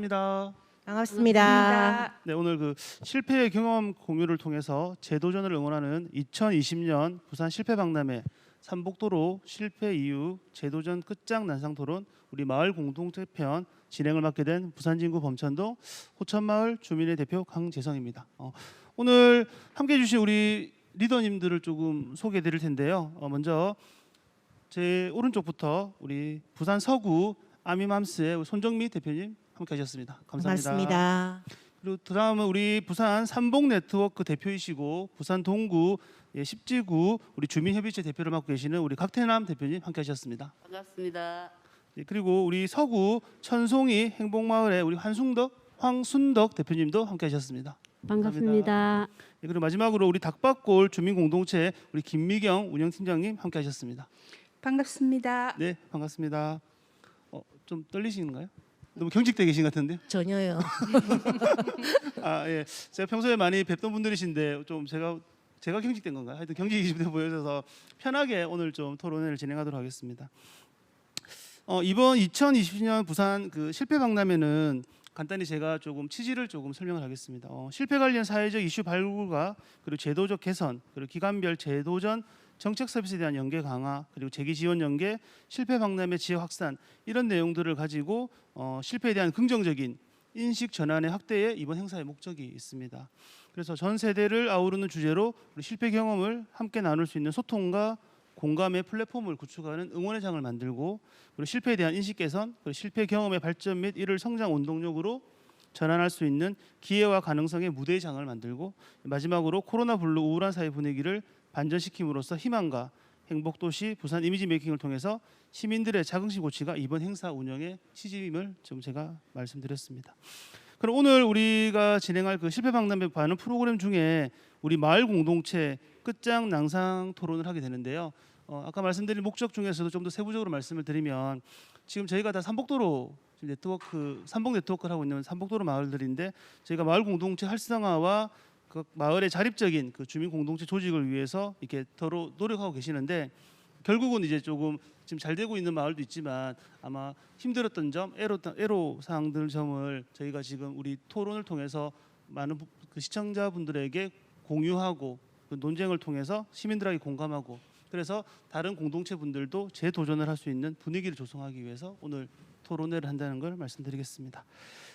반갑습니다. 반갑습니다. 네, 오늘 그 실패의 경험 공유를 통해서 재도전을 응원하는 2020년 부산 실패박람회 삼복도로 실패 이후 재도전 끝장난상 토론 우리 마을 공동체 편 진행을 맡게 된 부산진구 범천동 호천마을 주민의 대표 강재성입니다. 오늘 함께해 주신 우리 리더님들을 조금 소개해 드릴 텐데요. 먼저 제 오른쪽부터 우리 부산 서구 아미맘스의 손정미 대표님 함께하셨습니다. 감사합니다. 반갑습니다. 그리고 다음은 우리 부산 삼복 네트워크 대표이시고 부산 동구 10지구 우리 주민협의체 대표를 맡고 계시는 우리 각태남 대표님 함께하셨습니다. 반갑습니다. 그리고 우리 서구 천송이 행복마을의 우리 황순덕 대표님도 함께하셨습니다. 반갑습니다. 그리고 마지막으로 우리 닭밥골 주민공동체 우리 김미경 운영팀장님 함께하셨습니다. 반갑습니다. 네, 반갑습니다. 좀 떨리시는가요? 너무 경직돼 계신 것 같은데요? 전혀요. 예. 제가 평소에 많이 뵙던 분들이신데 좀 제가 경직된 건가요? 하여튼 경직이 좀 보여져서 편하게 오늘 좀 토론회를 진행하도록 하겠습니다. 이번 2020년 부산 그 실패 박람회는 간단히 제가 조금 취지를 조금 설명을 하겠습니다. 실패 관련 사회적 이슈 발굴과 그리고 제도적 개선, 그리고 기관별 재도전 정책 서비스에 대한 연계 강화, 그리고 재기 지원 연계, 실패 박람회 지역 확산 이런 내용들을 가지고 실패에 대한 긍정적인 인식 전환의 확대에 이번 행사의 목적이 있습니다. 그래서 전 세대를 아우르는 주제로 우리 실패 경험을 함께 나눌 수 있는 소통과 공감의 플랫폼을 구축하는 응원의 장을 만들고, 그리고 실패에 대한 인식 개선, 그리고 실패 경험의 발전 및 이를 성장 원동력으로 전환할 수 있는 기회와 가능성의 무대의 장을 만들고, 마지막으로 코로나 블루 우울한 사회 분위기를 반전시킴으로써 희망과 행복도시 부산 이미지 메이킹을 통해서 시민들의 자긍심 고취가 이번 행사 운영의 취지임을 좀 제가 말씀드렸습니다. 그럼 오늘 우리가 진행할 그 실패 박람회 반응 프로그램 중에 우리 마을 공동체 끝장 낭상 토론을 하게 되는데요. 아까 말씀드린 목적 중에서도 좀 더 세부적으로 말씀을 드리면, 지금 저희가 다 삼복 네트워크를 하고 있는 삼복도로 마을들인데, 저희가 마을 공동체 활성화와 그 마을의 자립적인 그 주민 공동체 조직을 위해서 이렇게 서로 노력하고 계시는데, 결국은 이제 조금 지금 잘 되고 있는 마을도 있지만 아마 힘들었던 점, 애로 사항들 점을 저희가 지금 우리 토론을 통해서 많은 그 시청자분들에게 공유하고 그 논쟁을 통해서 시민들에게 공감하고, 그래서 다른 공동체 분들도 재도전을 할 수 있는 분위기를 조성하기 위해서 오늘 토론회를 한다는 걸 말씀드리겠습니다.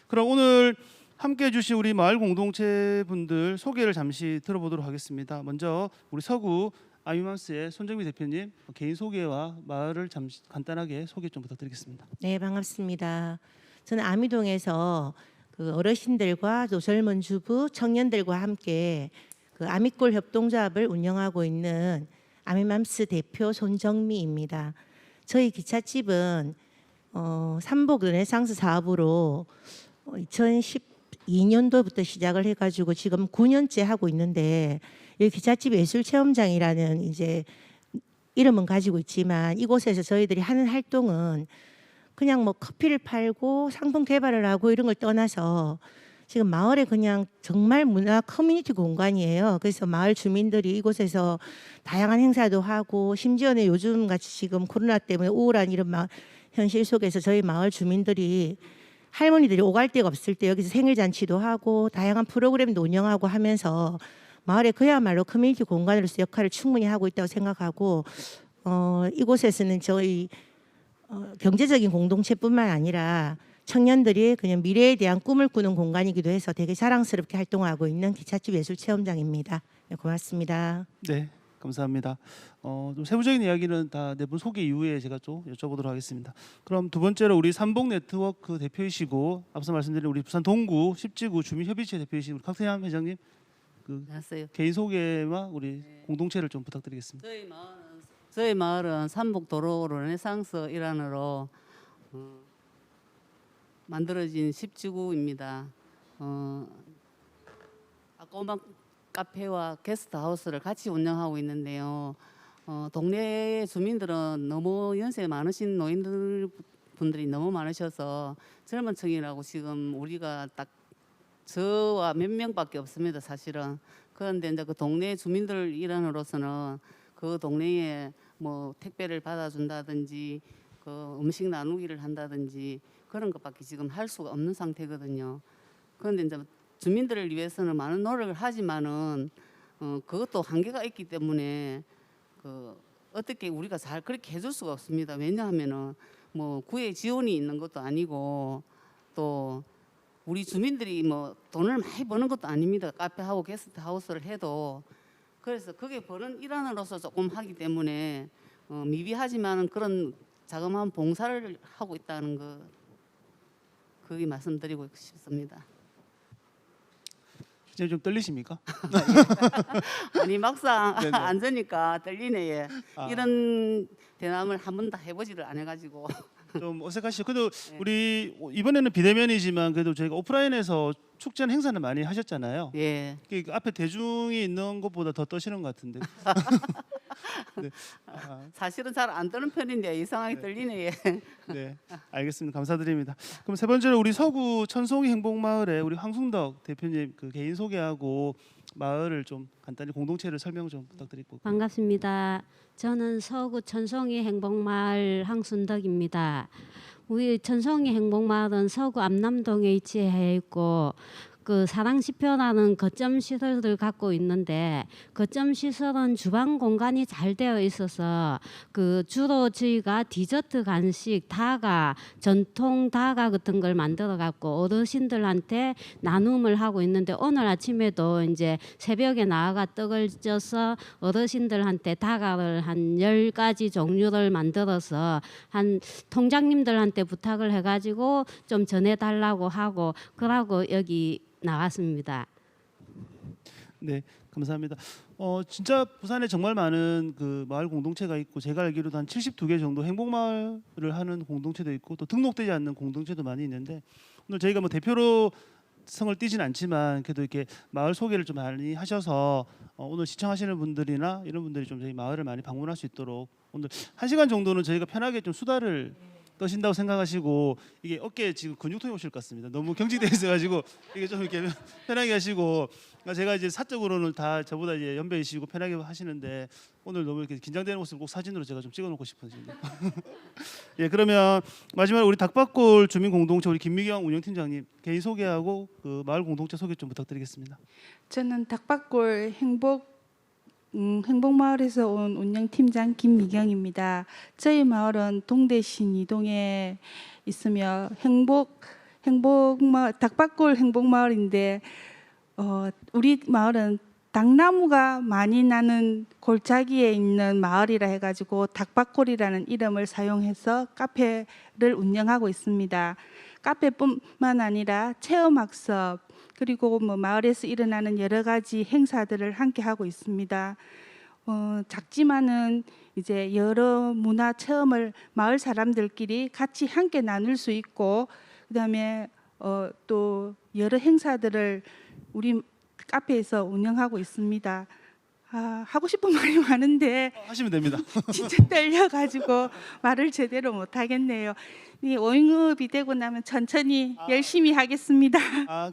그럼 오늘 함께해 주신 우리 마을 공동체 분들 소개를 잠시 들어보도록 하겠습니다. 먼저 우리 서구 아미맘스의 손정미 대표님 개인 소개와 마을을 잠시 간단하게 소개 좀 부탁드리겠습니다. 네, 반갑습니다. 저는 아미동에서 그 어르신들과 또 젊은 주부, 청년들과 함께 그 아미골 협동조합을 운영하고 있는 아미맘스 대표 손정미입니다. 저희 기찻집은 삼복 르네상스 사업으로 2012년도부터 시작을 해가지고 지금 9년째 하고 있는데, 이 기찻집 예술체험장이라는 이제 이름은 가지고 있지만 이곳에서 저희들이 하는 활동은 그냥 뭐 커피를 팔고 상품 개발을 하고 이런 걸 떠나서 지금 마을에 그냥 정말 문화 커뮤니티 공간이에요. 그래서 마을 주민들이 이곳에서 다양한 행사도 하고, 심지어는 요즘 같이 지금 코로나 때문에 우울한 이런 현실 속에서 저희 마을 주민들이 할머니들이 오갈 데가 없을 때 여기서 생일 잔치도 하고 다양한 프로그램도 운영하고 하면서 마을에 그야말로 커뮤니티 공간으로서 역할을 충분히 하고 있다고 생각하고, 이곳에서는 저희 경제적인 공동체뿐만 아니라 청년들이 그냥 미래에 대한 꿈을 꾸는 공간이기도 해서 되게 자랑스럽게 활동하고 있는 기찻집 예술체험장입니다. 네, 고맙습니다. 네, 감사합니다. 좀 세부적인 이야기는 다 네 분 소개 이후에 제가 좀 여쭤보도록 하겠습니다. 그럼 두 번째로 우리 삼복 네트워크 대표이시고 앞서 말씀드린 우리 부산 동구 10지구 주민협의체 대표이신 우리 각태남 회장님 그 안녕하세요. 개인 소개와 우리 공동체를 좀 부탁드리겠습니다. 저희 마을은 삼복도로 르네상스 일환으로 만들어진 10지구입니다. 꼬막 카페와 게스트하우스를 같이 운영하고 있는데요. 동네 주민들은 너무 연세 많으신 분들이 너무 많으셔서 젊은 층이라고 지금 우리가 딱 저와 몇 명밖에 없습니다, 사실은. 그런데 이제 그 동네 주민들 일환으로서는 그 동네에 뭐 택배를 받아준다든지 그 음식 나누기를 한다든지 그런 것밖에 지금 할 수가 없는 상태거든요. 그런데 이제 주민들을 위해서는 많은 노력을 하지만은 그것도 한계가 있기 때문에 그 어떻게 우리가 잘 그렇게 해줄 수가 없습니다. 왜냐하면은 뭐 구에 지원이 있는 것도 아니고 또 우리 주민들이 뭐 돈을 많이 버는 것도 아닙니다. 카페하고 게스트하우스를 해도 그래서 그게 버는 일환으로서 조금 하기 때문에 미비하지만은 그런 자그마한 봉사를 하고 있다는 거 그게 말씀드리고 싶습니다. 이제 좀 떨리십니까? 아니 막상 네네. 앉으니까 떨리네. 예. 아. 이런 대담을 한 번도 해보지를 안 해가지고 좀 어색하시죠. 그래도 네. 우리 이번에는 비대면이지만 그래도 저희가 오프라인에서 축제는 행사는 많이 하셨잖아요. 예. 그 앞에 대중이 있는 것보다 더 떠시는 것 같은데. 네. 아, 사실은 잘 안 뜨는 편인데 이상하게 네. 떨리네. 예. 네, 알겠습니다. 감사드립니다. 그럼 세 번째로 우리 서구 천송이 행복마을에 우리 황순덕 대표님 그 개인 소개하고 마을을 좀 간단히 공동체를 설명 좀 부탁드리고. 반갑습니다. 저는 서구 천송이 행복마을 황순덕입니다. 우리 천송이 행복마을은 서구 암남동에 위치해 있고 그 사랑시표라는 거점 시설을 갖고 있는데 거점 시설은 주방 공간이 잘 되어 있어서 그 주로 저희가 디저트 간식 다가 전통 다가 같은 걸 만들어 갖고 어르신들한테 나눔을 하고 있는데 오늘 아침에도 이제 새벽에 나와가 떡을 쪄서 어르신들한테 다가를 한 10가지 종류를 만들어서 한 통장님들한테 부탁을 해가지고 좀 전해달라고 하고 그러고 여기 나왔습니다. 네, 감사합니다. 진짜 부산에 정말 많은 그 마을 공동체가 있고 제가 알기로도 한 72개 정도 행복마을을 하는 공동체도 있고 또 등록되지 않는 공동체도 많이 있는데 오늘 저희가 뭐 대표로 성을 띠진 않지만 그래도 이렇게 마을 소개를 좀 많이 하셔서 오늘 시청하시는 분들이나 이런 분들이 좀 저희 마을을 많이 방문할 수 있도록 오늘 1시간 정도는 저희가 편하게 좀 수다를 떠신다고 생각하시고 이게 어깨에 지금 근육통이 오실 것 같습니다. 너무 경직돼 있어가지고 이게 좀 이렇게 편하게 하시고 제가 이제 사적으로는 다 저보다 이제 연배이시고 편하게 하시는데 오늘 너무 이렇게 긴장되는 모습을 꼭 사진으로 제가 좀 찍어놓고 싶어집니다. 예, 그러면 마지막으로 우리 닭밥골 주민 공동체 우리 김미경 운영팀장님 개인 소개하고 그 마을 공동체 소개 좀 부탁드리겠습니다. 저는 닭밥골 행복마을에서 온 운영팀장 김미경입니다. 저희 마을은 동대신 이동에 있으며 닭밥골 행복마을인데 우리 마을은 당나무가 많이 나는 골짜기에 있는 마을이라 해가지고 닭밥골이라는 이름을 사용해서 카페를 운영하고 있습니다. 카페뿐만 아니라 체험학습 그리고 뭐 마을에서 일어나는 여러 가지 행사들을 함께 하고 있습니다. 작지만은 이제 여러 문화 체험을 마을 사람들끼리 같이 함께 나눌 수 있고 그다음에 또 여러 행사들을 우리 카페에서 운영하고 있습니다. 하고 싶은 말이 많은데 하시면 됩니다. 진짜 떨려가지고 말을 제대로 못 하겠네요. 이 오잉업이 되고 나면 천천히 열심히 하겠습니다.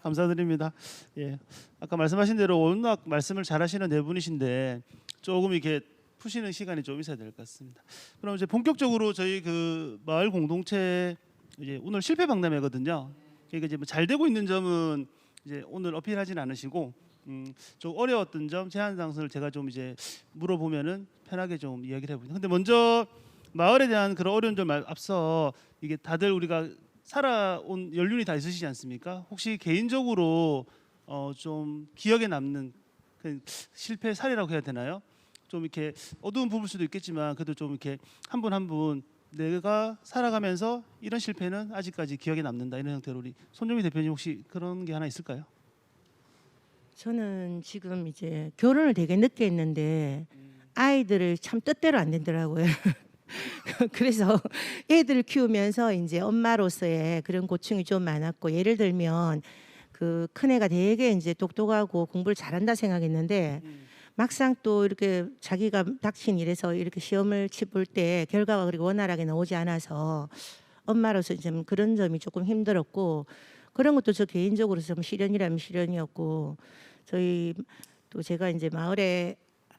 감사드립니다. 예, 아까 말씀하신 대로 워낙 말씀을 잘하시는 네 분이신데 조금 이렇게 푸시는 시간이 좀 있어야 될 것 같습니다. 그럼 이제 본격적으로 저희 그 마을 공동체 이제 오늘 실패 박람회거든요. 그러니까 이제 뭐 잘 되고 있는 점은 이제 오늘 어필하진 않으시고 좀 어려웠던 점, 제한 사항을 제가 좀 이제 물어보면은 편하게 좀 이야기를 해보죠. 근데 먼저 마을에 대한 그런 어려운 점 앞서 이게 다들 우리가 살아온 연륜이 다 있으시지 않습니까? 혹시 개인적으로 좀 기억에 남는 그 실패 사례라고 해야 되나요? 좀 이렇게 어두운 부분일 수도 있겠지만 그래도 좀 이렇게 한 분 한 분 내가 살아가면서 이런 실패는 아직까지 기억에 남는다 이런 형태로 우리 손정미 대표님 혹시 그런 게 하나 있을까요? 저는 지금 이제 결혼을 되게 늦게 했는데 아이들을 참 뜻대로 안 된더라고요. 그래서 애들을 키우면서 이제 엄마로서의 그런 고충이 좀 많았고 예를 들면 그 큰애가 되게 이제 똑똑하고 공부를 잘한다 생각했는데 막상 또 이렇게 자기가 닥친 일에서 이렇게 시험을 치볼 때 결과가 그렇게 원활하게 나오지 않아서 엄마로서 좀 그런 점이 조금 힘들었고 그런 것도 저 개인적으로 좀 시련이라면 시련이었고 저희 또 제가 이제 마을에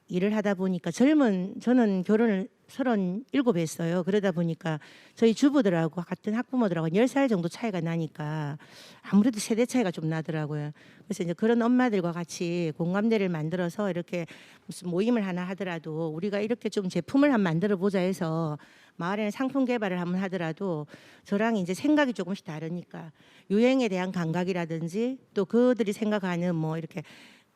일을 하다 보니까 저는 결혼을 37에 했어요. 그러다 보니까 저희 주부들하고 같은 학부모들하고 10살 정도 차이가 나니까 아무래도 세대 차이가 좀 나더라고요. 그래서 이제 그런 엄마들과 같이 공감대를 만들어서 이렇게 무슨 모임을 하나 하더라도 우리가 이렇게 좀 제품을 한번 만들어 보자 해서 마을에는 상품 개발을 한번 하더라도 저랑 이제 생각이 조금씩 다르니까 유행에 대한 감각이라든지 또 그들이 생각하는 뭐 이렇게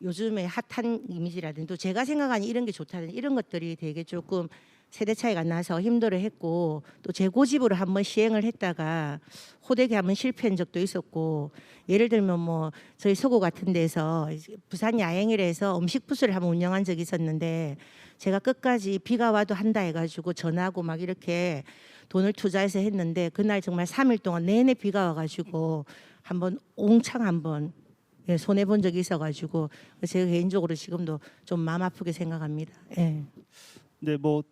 요즘에 핫한 이미지라든지 또 제가 생각하는 이런 게 좋다든지 이런 것들이 되게 조금 세대 차이가 나서 힘들어했고 또 제 고집으로 한번 시행을 했다가 호되게 한번 실패한 적도 있었고 예를 들면 뭐 저희 서구 같은 데서 부산 야행일에서 음식 부스를 한번 운영한 적이 있었는데 제가 끝까지 비가 와도 한다 해가지고 전하고 막 이렇게 돈을 투자해서 했는데 그날 정말 3일 동안 내내 비가 와가지고 한번 옹창 한번 손해 본 적이 있어가지고 제가 개인적으로 지금도 좀 마음 아프게 생각합니다. 예. 네, 뭐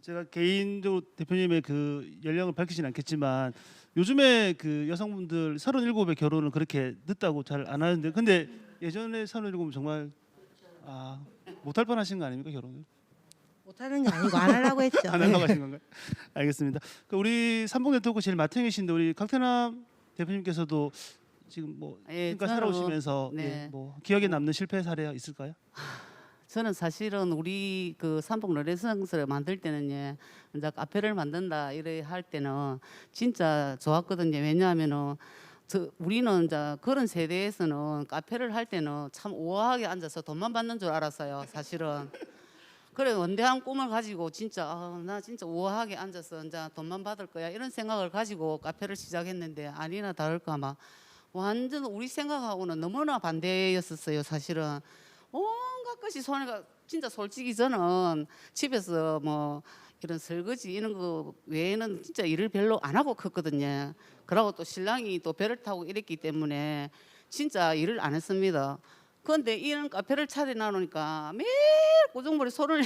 제가 개인적으로 대표님의 그 연령을 밝히지는 않겠지만 요즘에 그 여성분들 37의 결혼을 그렇게 늦다고 잘 안 하는데 근데 예전에 37은 정말 못할 뻔하신 거 아닙니까 결혼을? 못하는 게 아니고 안 하려고 했죠. 안 하려고 하신 건가요? 알겠습니다. 그 우리 삼봉네트워크 제일 마탱 계신데 우리 강태남 대표님께서도 지금 뭐 예, 그러니까 저는 살아오시면서 네. 예, 뭐 기억에 남는 실패 사례가 있을까요? 저는 사실은 우리 그 삼봉 르네상스를 만들 때는 이제 카페를 만든다 이래 할 때는 진짜 좋았거든요. 왜냐하면은 우리는 이제 그런 세대에서는 카페를 할 때는 참 우아하게 앉아서 돈만 받는 줄 알았어요. 사실은. 그래 원대한 꿈을 가지고 진짜 나 진짜 우아하게 앉아서 이제 돈만 받을 거야 이런 생각을 가지고 카페를 시작했는데 아니나 다를까 막 완전 우리 생각하고는 너무나 반대였었어요. 사실은. 온갖 것이 손해가 진짜 솔직히 저는 집에서 뭐 이런 설거지 이런 거 외에는 진짜 일을 별로 안 하고 컸거든요. 그러고 또 신랑이 또 배를 타고 이랬기 때문에 진짜 일을 안 했습니다. 그런데 이런 카페를 차려 놓으니까 매일 고정머리 소리를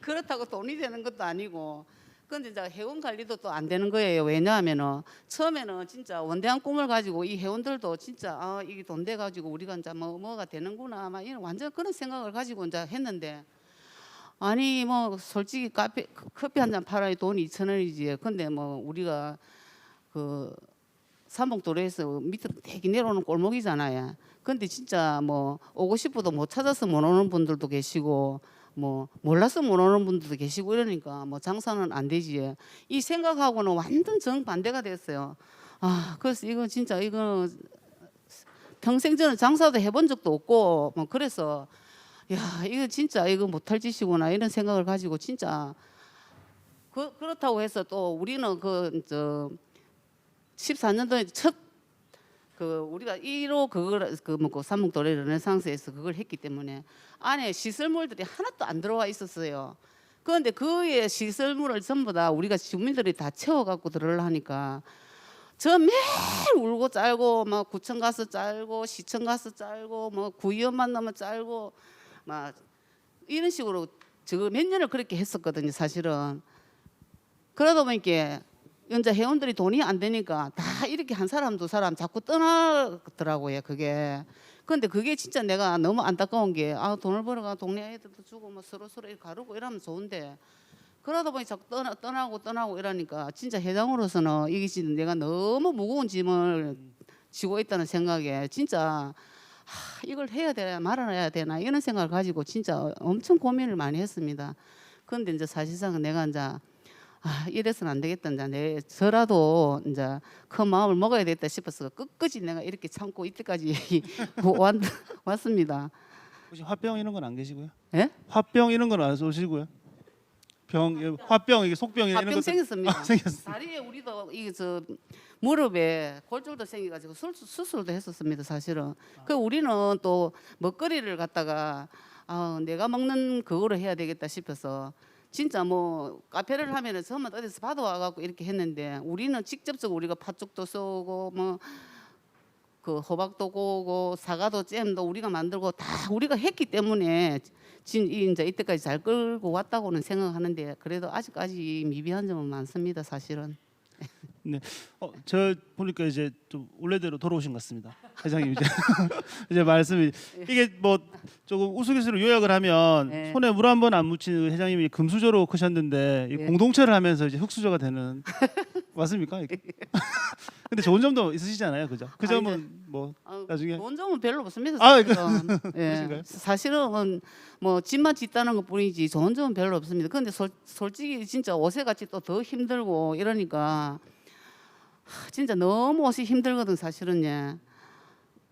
그렇다고 돈이 되는 것도 아니고 근데 이제 회원 관리도 또 안 되는 거예요. 왜냐하면은 처음에는 진짜 원대한 꿈을 가지고 이 회원들도 진짜 이게 돈 돼 가지고 우리가 이제 뭐가 되는구나 막 이런 완전 그런 생각을 가지고 이제 했는데 아니 뭐 솔직히 커피 한 잔 팔아야 돈이 2,000원이지. 근데 뭐 우리가 그 삼봉도로에서 밑으로 되게 내려오는 골목이잖아요. 근데 진짜 뭐 오고 싶어도 못 찾아서 못 오는 분들도 계시고 뭐 몰라서 못 오는 분들도 계시고 이러니까 뭐 장사는 안 되지. 이 생각하고는 완전 정반대가 됐어요. 그래서 이거 진짜 이거 평생 저는 장사도 해본 적도 없고 뭐 그래서 야 이거 진짜 이거 못할 짓이구나 이런 생각을 가지고 진짜 그렇다고 해서 또 우리는 그 14년도에 첫 그 우리가 1호 그걸 그 삼목도래 르네상스에서 그걸 했기 때문에 안에 시설물들이 하나도 안 들어와 있었어요. 그런데 그의 시설물을 전부 다 우리가 주민들이 다 채워갖고 들어가니까 저 매일 울고 짤고 막 구청 가서 짤고 시청 가서 짤고 뭐 구의원 만나면 짤고 막 이런 식으로 저 몇 년을 그렇게 했었거든요. 사실은 그러다 보니까 이제 회원들이 돈이 안 되니까 다 이렇게 한 사람 두 사람 자꾸 떠나더라고요. 그게. 근데 그게 진짜 내가 너무 안타까운 게 돈을 벌어가 동네 애들도 주고 뭐 서로 이렇게 가르고 이러면 좋은데 그러다 보니 자꾸 떠나고 이러니까 진짜 회장으로서는 이게 진짜 내가 너무 무거운 짐을 지고 있다는 생각에 진짜 이걸 해야 되나 말아야 되나 이런 생각을 가지고 진짜 엄청 고민을 많이 했습니다. 그런데 이제 사실상 내가 이제 이래서는 안 되겠다. 이제 저라도 이제 큰 마음을 먹어야 되겠다 싶어서 끝까지 내가 이렇게 참고 이때까지 왔습니다. 혹시 화병 이런 건 안 계시고요? 예? 화병 이런 건 안 쏘시고요? 화병 이게 속병 이런 화병 것 생겼습니다. 생겼습니다. 다리에 우리도 이게 무릎에 골절도 생겨가지고 수술도 했었습니다. 사실은. 그 우리는 또 먹거리를 갖다가 내가 먹는 그거로 해야 되겠다 싶어서. 진짜 뭐 카페를 하면은 처음에 어디서 받아와 갖고 이렇게 했는데 우리는 직접적으로 우리가 팥죽도 쏘고 뭐 그 호박도 고고 사과도 잼도 우리가 만들고 다 우리가 했기 때문에 이제 이때까지 잘 끌고 왔다고는 생각하는데 그래도 아직까지 미비한 점은 많습니다. 사실은. 저 보니까 이제 좀 원래대로 돌아오신 것 같습니다. 회장님 이제 이제 말씀이 이게 뭐 조금 우스갯소리로 요약을 하면 네. 손에 물 한 번 안 묻히는 회장님이 금수저로 크셨는데 이 예. 공동체를 하면서 이제 흑수저가 되는 맞습니까? 이게? 근데 좋은 점도 있으시잖아요, 그죠? 그 아, 점은 뭐 나중에 좋은 점은 별로 없습니다. 아, 사실은. 그러신가요? 사실은 뭐 집만 짓다는 것 뿐이지 좋은 점은 별로 없습니다. 근데 솔직히 진짜 옷에 같이 또 더 힘들고 이러니까 진짜 너무 옷이 힘들거든 사실은. 예.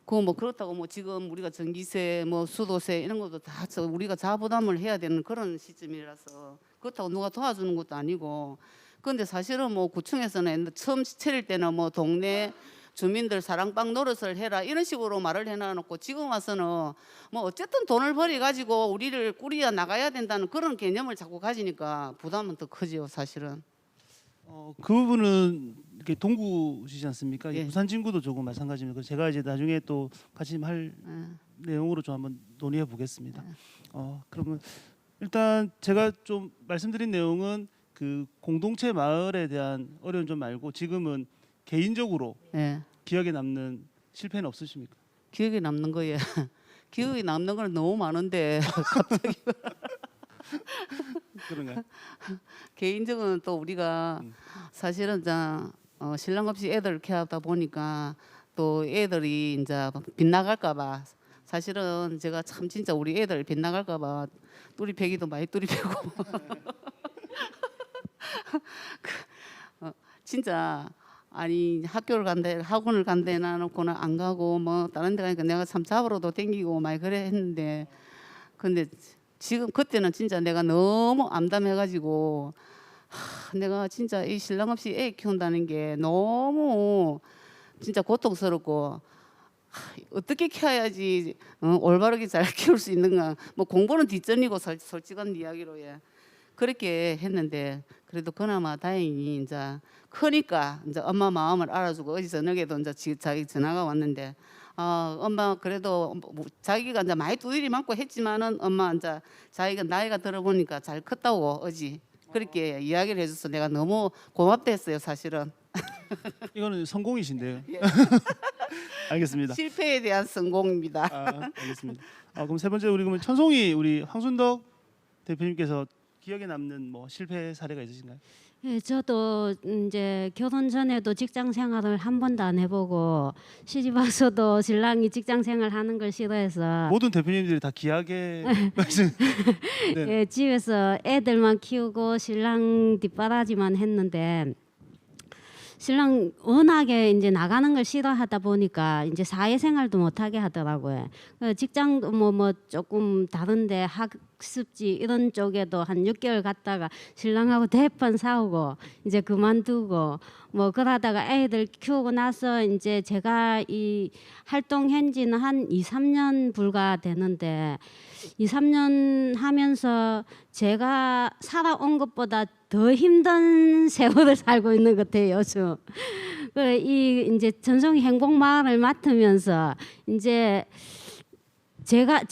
그뭐 그렇다고 뭐 지금 우리가 전기세 뭐 수도세 이런 것도 다 우리가 자부담을 해야 되는 그런 시점이라서 그렇다고 누가 도와주는 것도 아니고. 근데 사실은 뭐 구청에서는 처음 차릴 때는 뭐 동네 주민들 사랑방 노릇을 해라 이런 식으로 말을 해놔놓고 지금 와서는 뭐 어쨌든 돈을 벌이 가지고 우리를 꾸려 나가야 된다는 그런 개념을 자꾸 가지니까 부담은 더 크지요 사실은. 그 부분은 이렇게 동구시지 않습니까? 예. 부산 진구도 조금 마찬가지입니다. 그래서 제가 이제 나중에 또 같이 할 내용으로 좀 한번 논의해 보겠습니다. 그러면 일단 제가 좀 말씀드린 내용은 그 공동체 마을에 대한 어려운 점 말고 지금은 개인적으로 예. 기억에 남는 실패는 없으십니까? 기억에 남는 거예요. 기억에 남는 건 너무 많은데 그런가요? 개인적으로는 또 우리가 사실은 신랑 없이 애들 키우다 보니까 또 애들이 이제 빗나갈까봐 사실은 제가 참 진짜 우리 애들 빗나갈까봐 뚜리패기도 많이 뚜리패고 진짜 아니 학교를 간대 학원을 간대 나놓고는 안 가고 뭐 다른 데 가니까 내가 참 잡으러도 댕기고 많이 그래 했는데 근데 지금 그때는 진짜 내가 너무 암담해가지고 내가 진짜 이 신랑 없이 애 키운다는 게 너무 진짜 고통스럽고 어떻게 키워야지 올바르게 잘 키울 수 있는가 뭐 공부는 뒷전이고 솔직한 이야기로 예. 그렇게 했는데 그래도 그나마 다행히 이제 크니까 이제 엄마 마음을 알아주고 어제 저녁에도 이제 자기 전화가 왔는데 엄마 그래도 자기가 이제 많이 두일이 많고 했지만은 엄마 이제 자기가 나이가 들어보니까 잘 컸다고 어제 그렇게 이야기를 해줘서 내가 너무 고맙다 했어요 사실은. 이거는 성공이신데요. 예. 알겠습니다. 실패에 대한 성공입니다. 알겠습니다. 그럼 세 번째 그러면 천송이 우리 황순덕 대표님께서 기억에 남는 뭐 실패 사례가 있으신가요? 예, 저도 이제 결혼 전에도 직장 생활을 한 번도 안 해보고 시집 와서도 신랑이 직장 생활하는 걸 싫어해서 모든 대표님들이 다 기하게 말씀. 네. 예, 집에서 애들만 키우고 신랑 뒷바라지만 했는데 신랑 워낙에 이제 나가는 걸 싫어하다 보니까 이제 사회생활도 못하게 하더라고요. 직장도 뭐 조금 다른데 학습지 이런 쪽에도 한 6개월 갔다가 신랑하고 대판 싸우고 이제 그만두고 뭐 그러다가 애들 키우고 나서 이제 제가 이 활동한 지는 한 2, 3년 불과 되는데 2, 3년 하면서 제가 살아온 것보다 더 힘든 세월을 살고 있는 것 같아요 요즘. 이 이제 전송이 행복마을을 맡으면서 이제 제가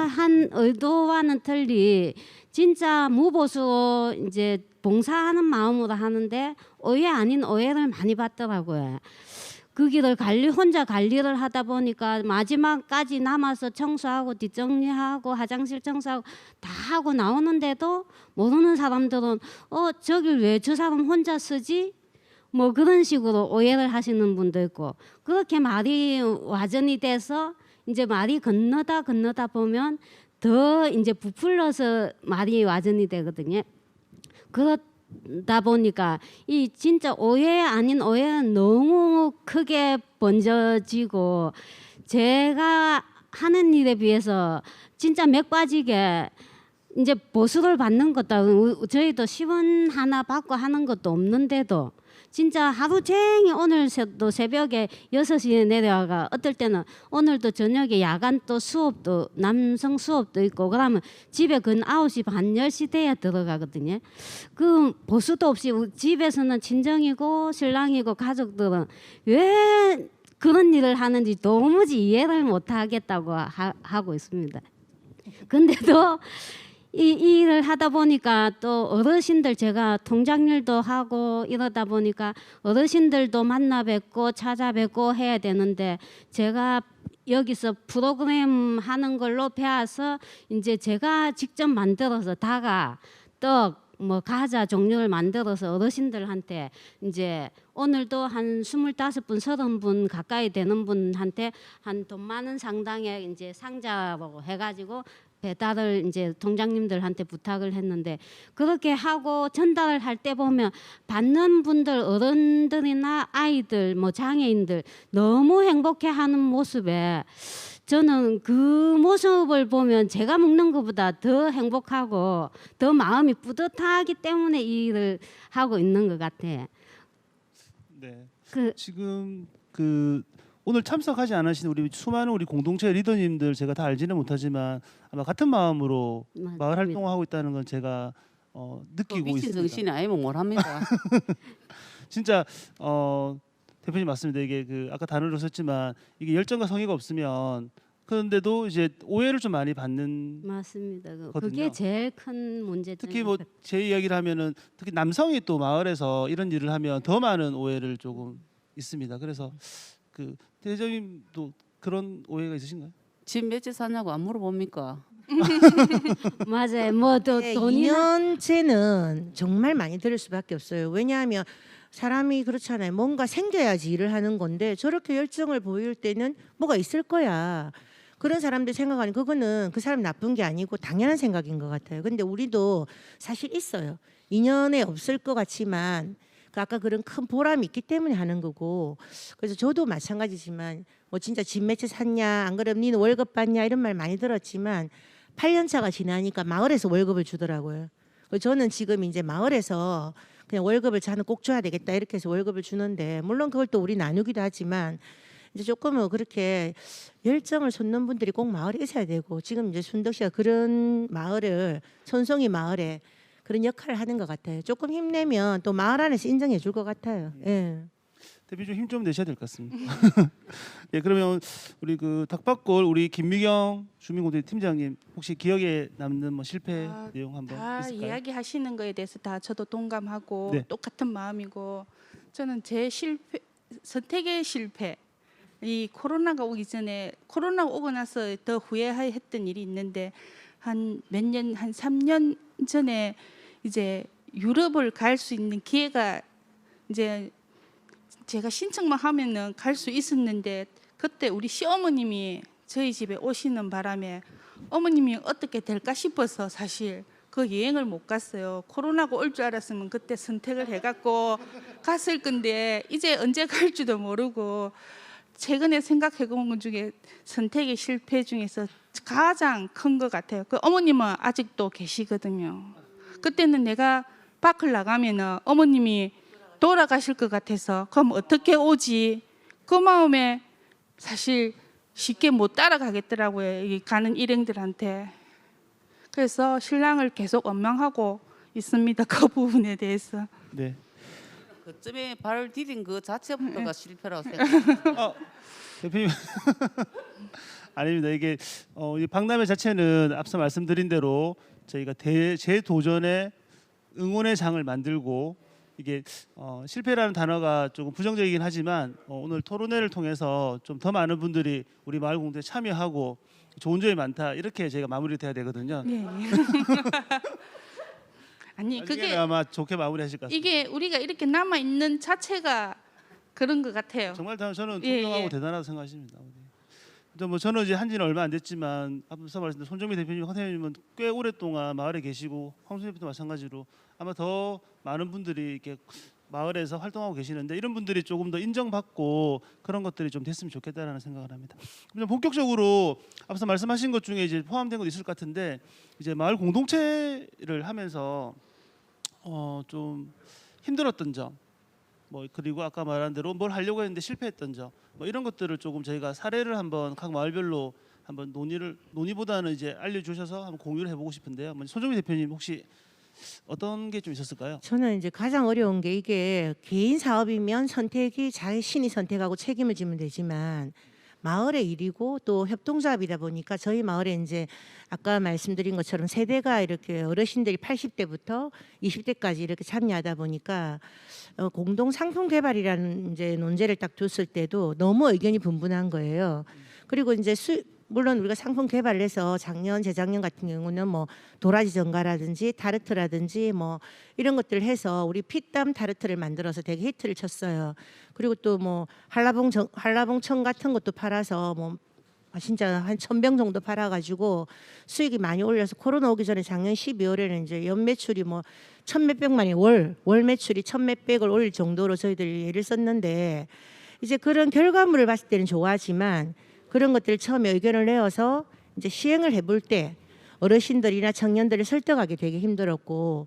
한 의도와는 틀리 진짜 무보수 이제 봉사하는 마음으로 하는데 오해 아닌 오해를 많이 받더라고요. 그 길을 혼자 관리를 하다 보니까 마지막까지 남아서 청소하고 뒷정리하고 화장실 청소하고 다 하고 나오는데도 모르는 사람들은 저길 왜 저 사람 혼자 쓰지? 뭐 그런 식으로 오해를 하시는 분도 있고 그렇게 말이 와전이 돼서 이제 말이 건너다 보면 더 이제 부풀려서 말이 와전이 되거든요. 그러다 보니까 이 진짜 오해 아닌 오해는 너무 크게 번져지고 제가 하는 일에 비해서 진짜 맥 빠지게 이제 보수를 받는 것도 저희도 시원 하나 받고 하는 것도 없는데도 진짜 하루 종일 오늘도 새벽에 6시에 내려와가 어떨 때는 오늘도 저녁에 야간 또 수업도 남성 수업도 있고 그러면 집에 근 9시 반 10시 돼야 들어가거든요. 그 보수도 없이 집에서는 친정이고 신랑이고 가족들은 왜 그런 일을 하는지 도무지 이해를 못 하겠다고 하고 있습니다. 근데도 이 일을 하다 보니까 또 어르신들 제가 통장일도 하고 이러다 보니까 어르신들도 만나 뵙고 찾아뵙고 해야 되는데 제가 여기서 프로그램 하는 걸로 배워서 이제 제가 직접 만들어서 다가 떡 뭐 과자 종류를 만들어서 어르신들한테 이제 오늘도 한 25분, 30분 가까이 되는 분한테 한 돈 많은 상당의 이제 상자로 해가지고 배달을 이제 통장님들한테 부탁을 했는데 그렇게 하고 전달을 할 때 보면 받는 분들 어른들이나 아이들 뭐 장애인들 너무 행복해하는 모습에 저는 그 모습을 보면 제가 먹는 것보다 더 행복하고 더 마음이 뿌듯하기 때문에 이 일을 하고 있는 것 같아. 네. 그 지금 그 오늘 참석하지 않으신 우리 수많은 우리 공동체 리더님들 제가 다 알지는 못하지만 아마 같은 마음으로 마을 활동을 하고 있다는 건 제가 느끼고 미친 있습니다. 정신이 아니면 뭘 합니다. 진짜 대표님 맞습니다. 이게 그 아까 단어를 썼지만 이게 열정과 성의가 없으면 그런데도 이제 오해를 좀 많이 받는 맞습니다. 거든요. 그게 제일 큰 문제점. 특히 뭐 제 이야기를 하면은 특히 남성이 또 마을에서 이런 일을 하면 더 많은 오해를 조금 있습니다. 그래서 그 대표님도 그런 오해가 있으신가요? 집 몇째 사냐고 안 물어봅니까? 맞아요. 뭐또 네, 돈이나 2년째는 정말 많이 들을 수밖에 없어요. 왜냐하면 사람이 그렇잖아요. 뭔가 생겨야지 일을 하는 건데 저렇게 열정을 보일 때는 뭐가 있을 거야. 그런 사람들 생각하니 그거는 그 사람 나쁜 게 아니고 당연한 생각인 것 같아요. 근데 우리도 사실 있어요. 2년에 없을 것 같지만 그 아까 그런 큰 보람이 있기 때문에 하는 거고 그래서 저도 마찬가지지만 뭐 진짜 집 몇 채 샀냐 안 그러면 니는 월급 받냐 이런 말 많이 들었지만 8년 차가 지나니까 마을에서 월급을 주더라고요. 그래서 저는 지금 이제 마을에서 그냥 월급을 자는 꼭 줘야 되겠다 이렇게 해서 월급을 주는데 물론 그걸 또 우리 나누기도 하지만 이제 조금은 그렇게 열정을 솟는 분들이 꼭 마을에 있어야 되고 지금 이제 순덕 씨가 그런 마을을 천송이 마을에 그런 역할을 하는 것 같아요. 조금 힘내면 또 마을 안에서 인정해 줄 것 같아요. 예. 대표 좀 힘 좀 내셔야 될 것 같습니다. 예, 그러면 우리 그 닭밥골 우리 김미경 주민공동 팀장님 혹시 기억에 남는 뭐 실패 내용 한번 다 있을까요? 이야기하시는 거에 대해서 다 저도 동감하고 네. 똑같은 마음이고 저는 제 실패 선택의 실패 이 코로나가 오기 전에 코로나가 오고 나서 더 후회했던 일이 있는데 한 몇 년 한 3년 전에 이제 유럽을 갈 수 있는 기회가 이제 제가 신청만 하면은 갈 수 있었는데 그때 우리 시어머님이 저희 집에 오시는 바람에 어머님이 어떻게 될까 싶어서 사실 그 여행을 못 갔어요. 코로나가 올 줄 알았으면 그때 선택을 해갖고 갔을 건데 이제 언제 갈지도 모르고 최근에 생각해 본 것 중에 선택의 실패 중에서 가장 큰 것 같아요. 그 어머님은 아직도 계시거든요. 그때는 내가 밖을 나가면은 어머님이 돌아가실 것 같아서 그럼 어떻게 오지? 그 마음에 사실 쉽게 못 따라가겠더라고요. 이 가는 일행들한테. 그래서 신랑을 계속 원망하고 있습니다. 그 부분에 대해서. 네. 그쯤에 발을 디딘 그 자체부터가 실패라고 생각합니다. 대표님 아닙니다. 이게 이 박람회 자체는 앞서 말씀드린 대로 저희가 재도전의 응원의 장을 만들고 이게 실패라는 단어가 조금 부정적이긴 하지만 오늘 토론회를 통해서 좀 더 많은 분들이 우리 마을 공동체에 참여하고 좋은 점이 많다 이렇게 저희가 마무리돼야 되거든요. 네. 아니 나중에는 그게 아마 좋게 마무리하실 것 같습니다. 이게 우리가 이렇게 남아 있는 자체가 그런 것 같아요. 정말 저는 예, 존경하고 예. 대단하다고 생각하십니다. 뭐 저는 이제 한지는 얼마 안 됐지만 앞서 말씀드린 손정미 대표님, 황 대표님은 꽤 오랫동안 마을에 계시고 황순 대표도 마찬가지로 아마 더 많은 분들이 이렇게 마을에서 활동하고 계시는데 이런 분들이 조금 더 인정받고 그런 것들이 좀 됐으면 좋겠다라는 생각을 합니다. 그럼 본격적으로 앞서 말씀하신 것 중에 이제 포함된 것도 있을 것 같은데 이제 마을 공동체를 하면서 좀 힘들었던 점, 뭐 그리고 아까 말한 대로 뭘 하려고 했는데 실패했던 점, 뭐 이런 것들을 조금 저희가 사례를 한번 각 마을별로 한번 논의보다는 이제 알려주셔서 한번 공유를 해보고 싶은데요. 먼저 손정미 대표님 혹시 어떤 게 좀 있었을까요? 저는 이제 가장 어려운 게 이게 개인 사업이면 선택이 자신이 선택하고 책임을 지면 되지만 마을의 일이고 또 협동조합이다 보니까 저희 마을에 이제 아까 말씀드린 것처럼 세대가 이렇게 어르신들이 80대부터 20대까지 이렇게 참여하다 보니까 공동 상품 개발이라는 이제 논제를 딱 뒀을 때도 너무 의견이 분분한 거예요. 그리고 이제 물론 우리가 상품 개발을 해서 작년, 재작년 같은 경우는 뭐 도라지 전가라든지 타르트라든지 뭐 이런 것들을 해서 우리 피땀 타르트를 만들어서 되게 히트를 쳤어요. 그리고 또 뭐 한라봉청 같은 것도 팔아서 뭐 진짜 한 1,000병 정도 팔아가지고 수익이 많이 올려서 코로나 오기 전에 작년 12월에는 이제 연 매출이 뭐 1,000몇백만이 월 매출이 1,000몇백을 올릴 정도로 저희들이 애를 썼는데 이제 그런 결과물을 봤을 때는 좋아하지만 그런 것들을 처음에 의견을 내어서 이제 시행을 해볼 때 어르신들이나 청년들을 설득하기 되게 힘들었고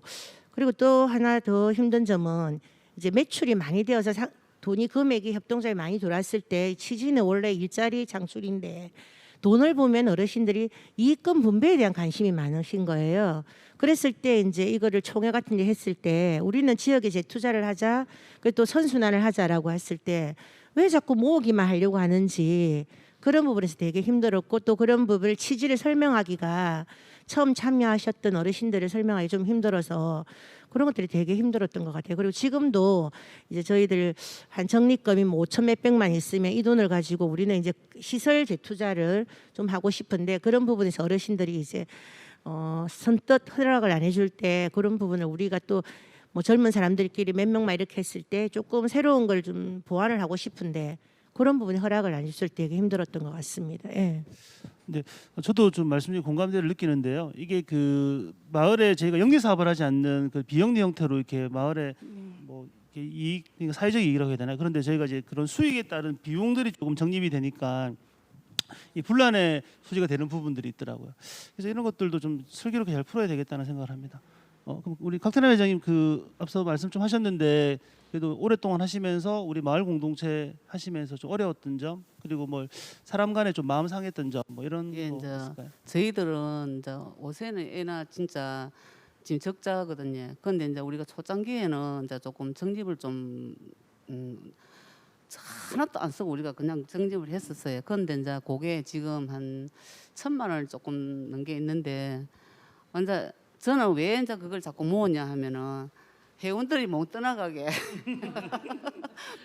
그리고 또 하나 더 힘든 점은 이제 매출이 많이 되어서 돈이 금액이 협동조합에 많이 들어왔을 때 취지는 원래 일자리 창출인데 돈을 보면 어르신들이 이익금 분배에 대한 관심이 많으신 거예요. 그랬을 때 이제 이거를 총회 같은 데 했을 때 우리는 지역에 재투자를 하자, 그리고 또 선순환을 하자라고 했을 때 왜 자꾸 모으기만 하려고 하는지 그런 부분에서 되게 힘들었고 또 그런 부분을 취지를 설명하기가 처음 참여하셨던 어르신들을 설명하기 좀 힘들어서 그런 것들이 되게 힘들었던 것 같아요. 그리고 지금도 이제 저희들 한 적립금이 뭐 5천 몇백만 있으면 이 돈을 가지고 우리는 이제 시설 재투자를 좀 하고 싶은데 그런 부분에서 어르신들이 이제 선뜻 허락을 안 해줄 때 그런 부분을 우리가 또 뭐 젊은 사람들끼리 몇 명만 이렇게 했을 때 조금 새로운 걸 좀 보완을 하고 싶은데 그런 부분에 허락을 안 줬을 때 되게 힘들었던 것 같습니다. 예. 근데 저도 좀 말씀 중에 공감대를 느끼는데요. 이게 그 마을에 저희가 영리 사업을 하지 않는 그 비영리 형태로 이렇게 마을에 뭐 이렇게 이익, 그러니까 사회적 이익이라고 해야 되나? 그런데 저희가 이제 그런 수익에 따른 비용들이 조금 적립이 되니까 이 분란의 소지가 되는 부분들이 있더라고요. 그래서 이런 것들도 좀 슬기롭게 잘 풀어야 되겠다는 생각을 합니다. 그럼 우리 강태남 회장님 그 앞서 말씀 좀 하셨는데 그래도 오랫동안 하시면서 우리 마을 공동체 하시면서 좀 어려웠던 점 그리고 뭐 사람 간에 좀 마음 상했던 점 뭐 이런 예, 거 이제 있을까요? 저희들은 이제 요새는 애나 진짜 지금 적자거든요. 근데 이제 우리가 초창기에는 이제 조금 정립을 좀 하나도 안 쓰고 우리가 그냥 정립을 했었어요. 그런데 이제 그게 지금 한 1,000만 원을 조금 넘게 있는데 이제 저는 왜 이제 그걸 자꾸 모으냐 하면은 회원들이 못 떠나가게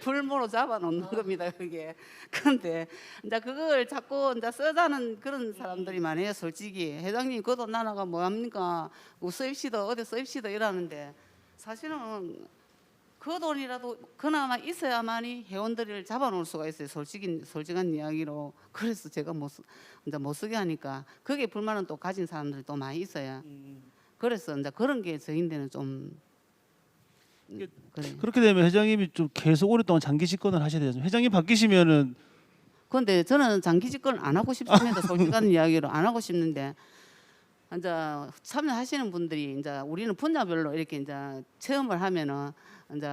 불모로 잡아놓는 겁니다. 그게. 그런데 이제 그걸 자꾸 이제 써자는 그런 사람들이 많아요. 솔직히 회장님 그 돈 나눠가 뭐합니까? 써입시다 어디 써입시다 이러는데 사실은 그 돈이라도 그나마 있어야만이 회원들을 잡아놓을 수가 있어요. 솔직한 이야기로. 그래서 제가 이제 못 쓰게 하니까 그게 불만은 또 가진 사람들이 또 많이 있어요. 그래서 이제 그런 게 저희인데는 좀 그래. 그렇게 되면 회장님이 좀 계속 오랫동안 장기 집권을 하셔야 되죠. 회장님 바뀌시면은 그런데 저는 장기 집권 안 하고 싶습니다. 솔직한 이야기로 안 하고 싶는데 이제 참여하시는 분들이 이제 우리는 분야별로 이렇게 이제 체험을 하면은 이제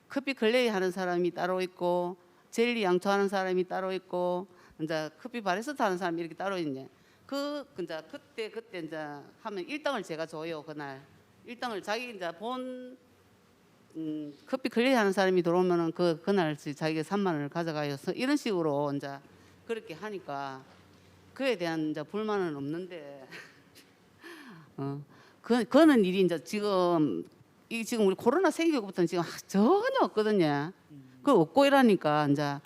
커피 클레이 하는 사람이 따로 있고 젤리 양초하는 사람이 따로 있고 이제 커피 바리스타 하는 사람이 이렇게 따로 있네. 이제 그때 이제 하면 1등을 제가 줘요. 그날 1등을 자기 이제 본 커피 클레이 하는 사람이 들어오면은 그날 자기가 3만 원을 가져가요. 이런 식으로 이제 그렇게 하니까 그에 대한 이제 불만은 없는데 그는 일이 이제 지금 우리 코로나 생기고부터는 지금 전혀 없거든요. 그 없고 이러니까 이제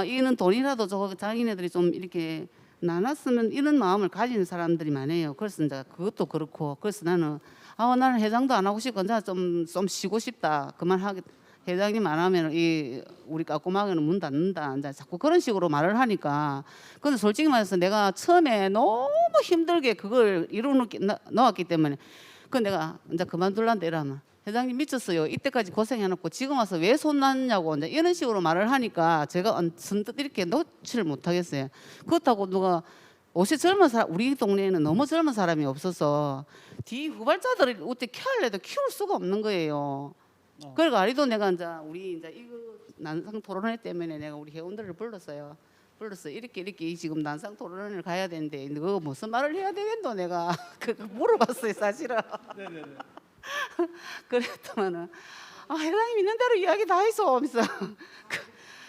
이는 돈이라도 자기네들이 좀 이렇게 나눴으면 이런 마음을 가지는 사람들이 많아요. 그래서 이제 그것도 그렇고 그래서 나는 회장도 안 하고 싶고 이제 좀 쉬고 싶다. 그만하게 회장님 안 하면 우리 까꼬마게는 문 닫는다. 이제 자꾸 그런 식으로 말을 하니까 근데 솔직히 말해서 내가 처음에 너무 힘들게 그걸 넣었기 때문에 그 내가 이제 그만둘란데 이러면 회장님 미쳤어요. 이때까지 고생해놓고 지금 와서 왜 손났냐고 이제 이런 식으로 말을 하니까 제가 선뜻 이렇게 놓지를 못하겠어요. 그렇다고 누가 옷이 젊은 사람 우리 동네에는 너무 젊은 사람이 없어서 뒤 후발자들을 어떻게 키울래도 키울 수가 없는 거예요. 그러니까 아리도 내가 이제 우리 이제 이거 난상 토론회 때문에 내가 우리 회원들을 불렀어요. 이렇게 지금 난상 토론회를 가야 되는데 그거 무슨 말을 해야 되겠노 내가 그거 물어봤어요 사실은. 네네네. 그랬더만은 회장님 있는 대로 이야기 다 했어 하면서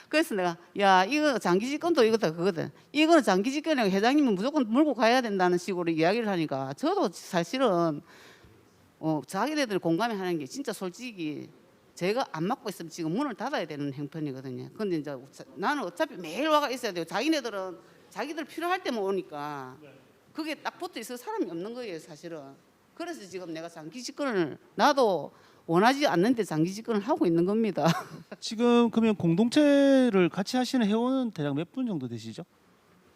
그래서 내가 야 이거 장기 집권도 이거다 그거든. 이거는 장기 집권이고 회장님은 무조건 물고 가야 된다는 식으로 이야기를 하니까 저도 사실은 자기네들 공감하는 게 진짜 솔직히 제가 안 맡고 있으면 지금 문을 닫아야 되는 형편이거든요. 근데 이제 나는 어차피 매일 와가 있어야 돼요. 자기네들은 자기들 필요할 때만 오니까 그게 딱 붙어 있을 사람이 없는 거예요, 사실은. 그래서 지금 내가 장기 집권을 나도 원하지 않는데 장기 집권을 하고 있는 겁니다. 지금 그러면 공동체를 같이 하시는 회원은 대략 몇 분 정도 되시죠?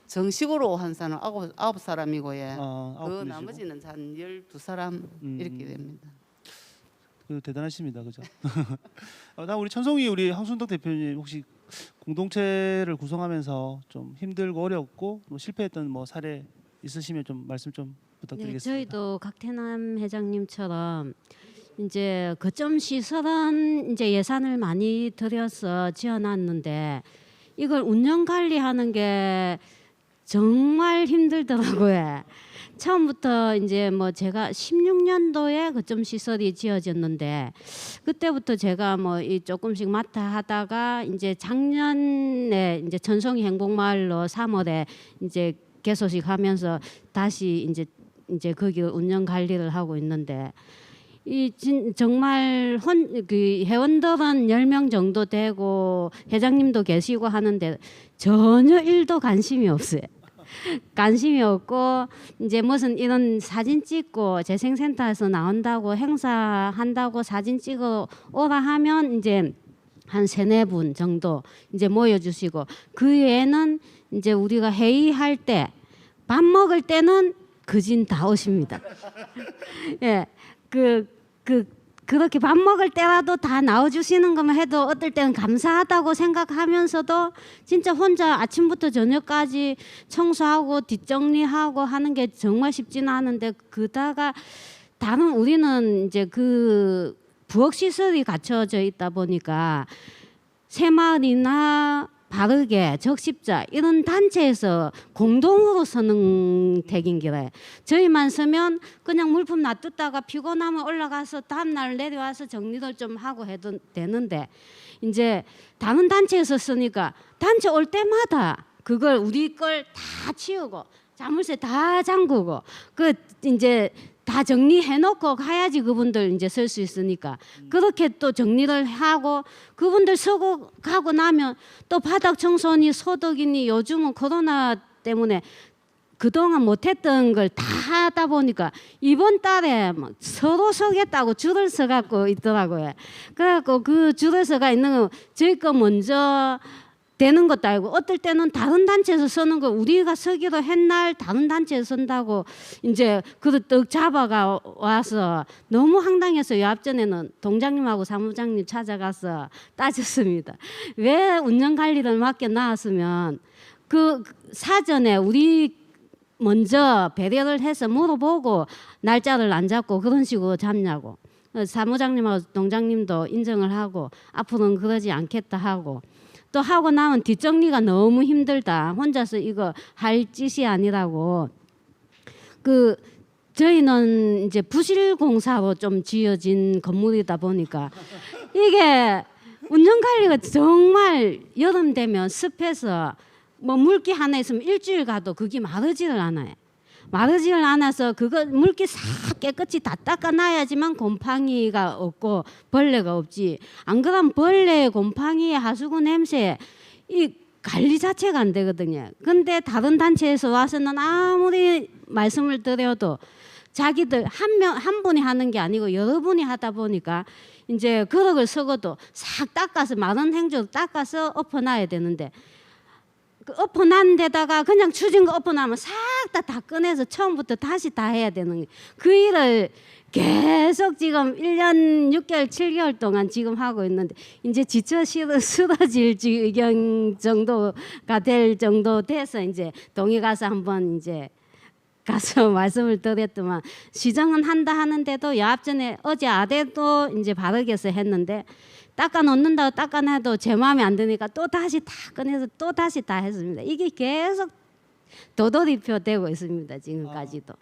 정식으로 한 사람 아홉 사람이고 예. 아홉 그 분이시고. 나머지는 한 12사람 이렇게 됩니다. 대단하십니다, 그죠? 나 우리 천송이 우리 황순덕 대표님 혹시 공동체를 구성하면서 좀 힘들고 어렵고 뭐 실패했던 뭐 사례 있으시면 좀 말씀 좀 네, 부탁드리겠습니다. 저희도 각태남 회장님처럼 이제 거점 시설은 이제 예산을 많이 들여서 지어놨는데 이걸 운영 관리하는 게 정말 힘들더라고요. 처음부터 이제 뭐 제가 16년도에 거점 시설이 지어졌는데 그때부터 제가 뭐 이 조금씩 맡아 하다가 이제 작년에 이제 천송이 행복마을로 3월에 이제 개소식 하면서 다시 이제 거기 운영 관리를 하고 있는데 정말 그 회원들은 10명 정도 되고 회장님도 계시고 하는데 전혀 일도 관심이 없어요. 관심이 없고 이제 무슨 이런 사진 찍고 재생센터에서 나온다고 행사한다고 사진 찍어 오라 하면 이제 한 3-4분 정도 이제 모여주시고 그 외에는 이제 우리가 회의할 때 밥 먹을 때는 그진 다 오십니다. 예, 그렇게 밥 먹을 때라도 다 나와주시는 것만 해도 어떨 때는 감사하다고 생각하면서도 진짜 혼자 아침부터 저녁까지 청소하고 뒷정리하고 하는 게 정말 쉽지는 않은데 그다가 다른 우리는 이제 그 부엌 시설이 갖춰져 있다 보니까 새마을이나 바르게 적십자 이런 단체에서 공동으로 서는 댁인기래. 저희만 서면 그냥 물품 놔뒀다가 피곤하면 올라가서 다음날 내려와서 정리를 좀 하고 해도 되는데 이제 다른 단체에서 쓰니까 단체 올 때마다 그걸 우리 걸 다 치우고 자물쇠 다 잠그고 그 이제 다 정리해놓고 가야지 그분들 이제 쓸 수 있으니까 그렇게 또 정리를 하고 그분들 서고 가고 나면 또 바닥 청소니 소독이니 요즘은 코로나 때문에 그동안 못했던 걸 다 하다 보니까 이번 달에 막 서로 서겠다고 줄을 서갖고 있더라고요. 그래갖고 그 줄을 서가 있는 거 저희 거 먼저 되는 것도 아니고 어떨 때는 다른 단체에서 서는 거 우리가 서기로 했날 다른 단체에서 선다고 이제 그릇 떡 잡아가 와서 너무 황당해서 요 앞전에는 동장님하고 사무장님 찾아가서 따졌습니다. 왜 운영 관리를 맡겨 놨으면 그 사전에 우리 먼저 배려를 해서 물어보고 날짜를 안 잡고 그런 식으로 잡냐고. 사무장님하고 동장님도 인정을 하고 앞으로는 그러지 않겠다 하고 또 하고 나면 뒷정리가 너무 힘들다. 혼자서 이거 할 짓이 아니라고. 그 저희는 이제 부실공사로 좀 지어진 건물이다 보니까 이게 운영 관리가 정말 여름 되면 습해서 뭐 물기 하나 있으면 일주일 가도 그게 마르지를 않아요. 마르지를 않아서 그거 물기 싹 깨끗이 다 닦아놔야지만 곰팡이가 없고 벌레가 없지. 안 그러면 벌레, 곰팡이, 하수구 냄새 이 관리 자체가 안 되거든요. 근데 다른 단체에서 와서는 아무리 말씀을 드려도 자기들 한 분이 하는 게 아니고 여러 분이 하다 보니까 이제 그릇을 썩어도 싹 닦아서 마른 행주로 닦아서 엎어놔야 되는데 그 엎어난 데다가 그냥 추진 거 엎어나면 싹 다 꺼내서 처음부터 다시 다 해야 되는 그 일을 계속 지금 1년 6개월 7개월 동안 지금 하고 있는데 이제 지쳐 쓰러질 지경 정도가 될 정도 돼서 이제 동해 가서 한번 이제 가서 말씀을 드렸더만 시정은 한다 하는데도 요 앞전에 어제 아대도 이제 바르게서 했는데 닦아 놓는다고 닦아내도 제 마음에 안 드니까 또 다시 다 꺼내서 또 다시 다 했습니다. 이게 계속 도돌이표 되고 있습니다. 지금까지도.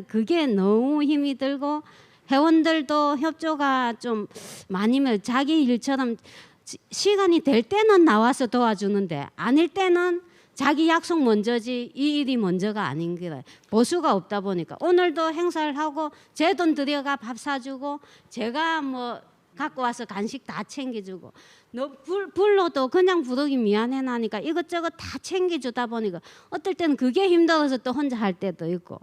그게 너무 힘이 들고 회원들도 협조가 좀 많이면 자기 일처럼 시간이 될 때는 나와서 도와주는데 아닐 때는 자기 약속 먼저지 이 일이 먼저가 아닌 거래. 보수가 없다 보니까 오늘도 행사를 하고 제 돈 들여가 밥 사주고 제가 뭐 갖고 와서 간식 다 챙겨주고 너 불러도 그냥 부르기 미안해 나니까 이것저것 다 챙겨주다 보니까 어떨 때는 그게 힘들어서 또 혼자 할 때도 있고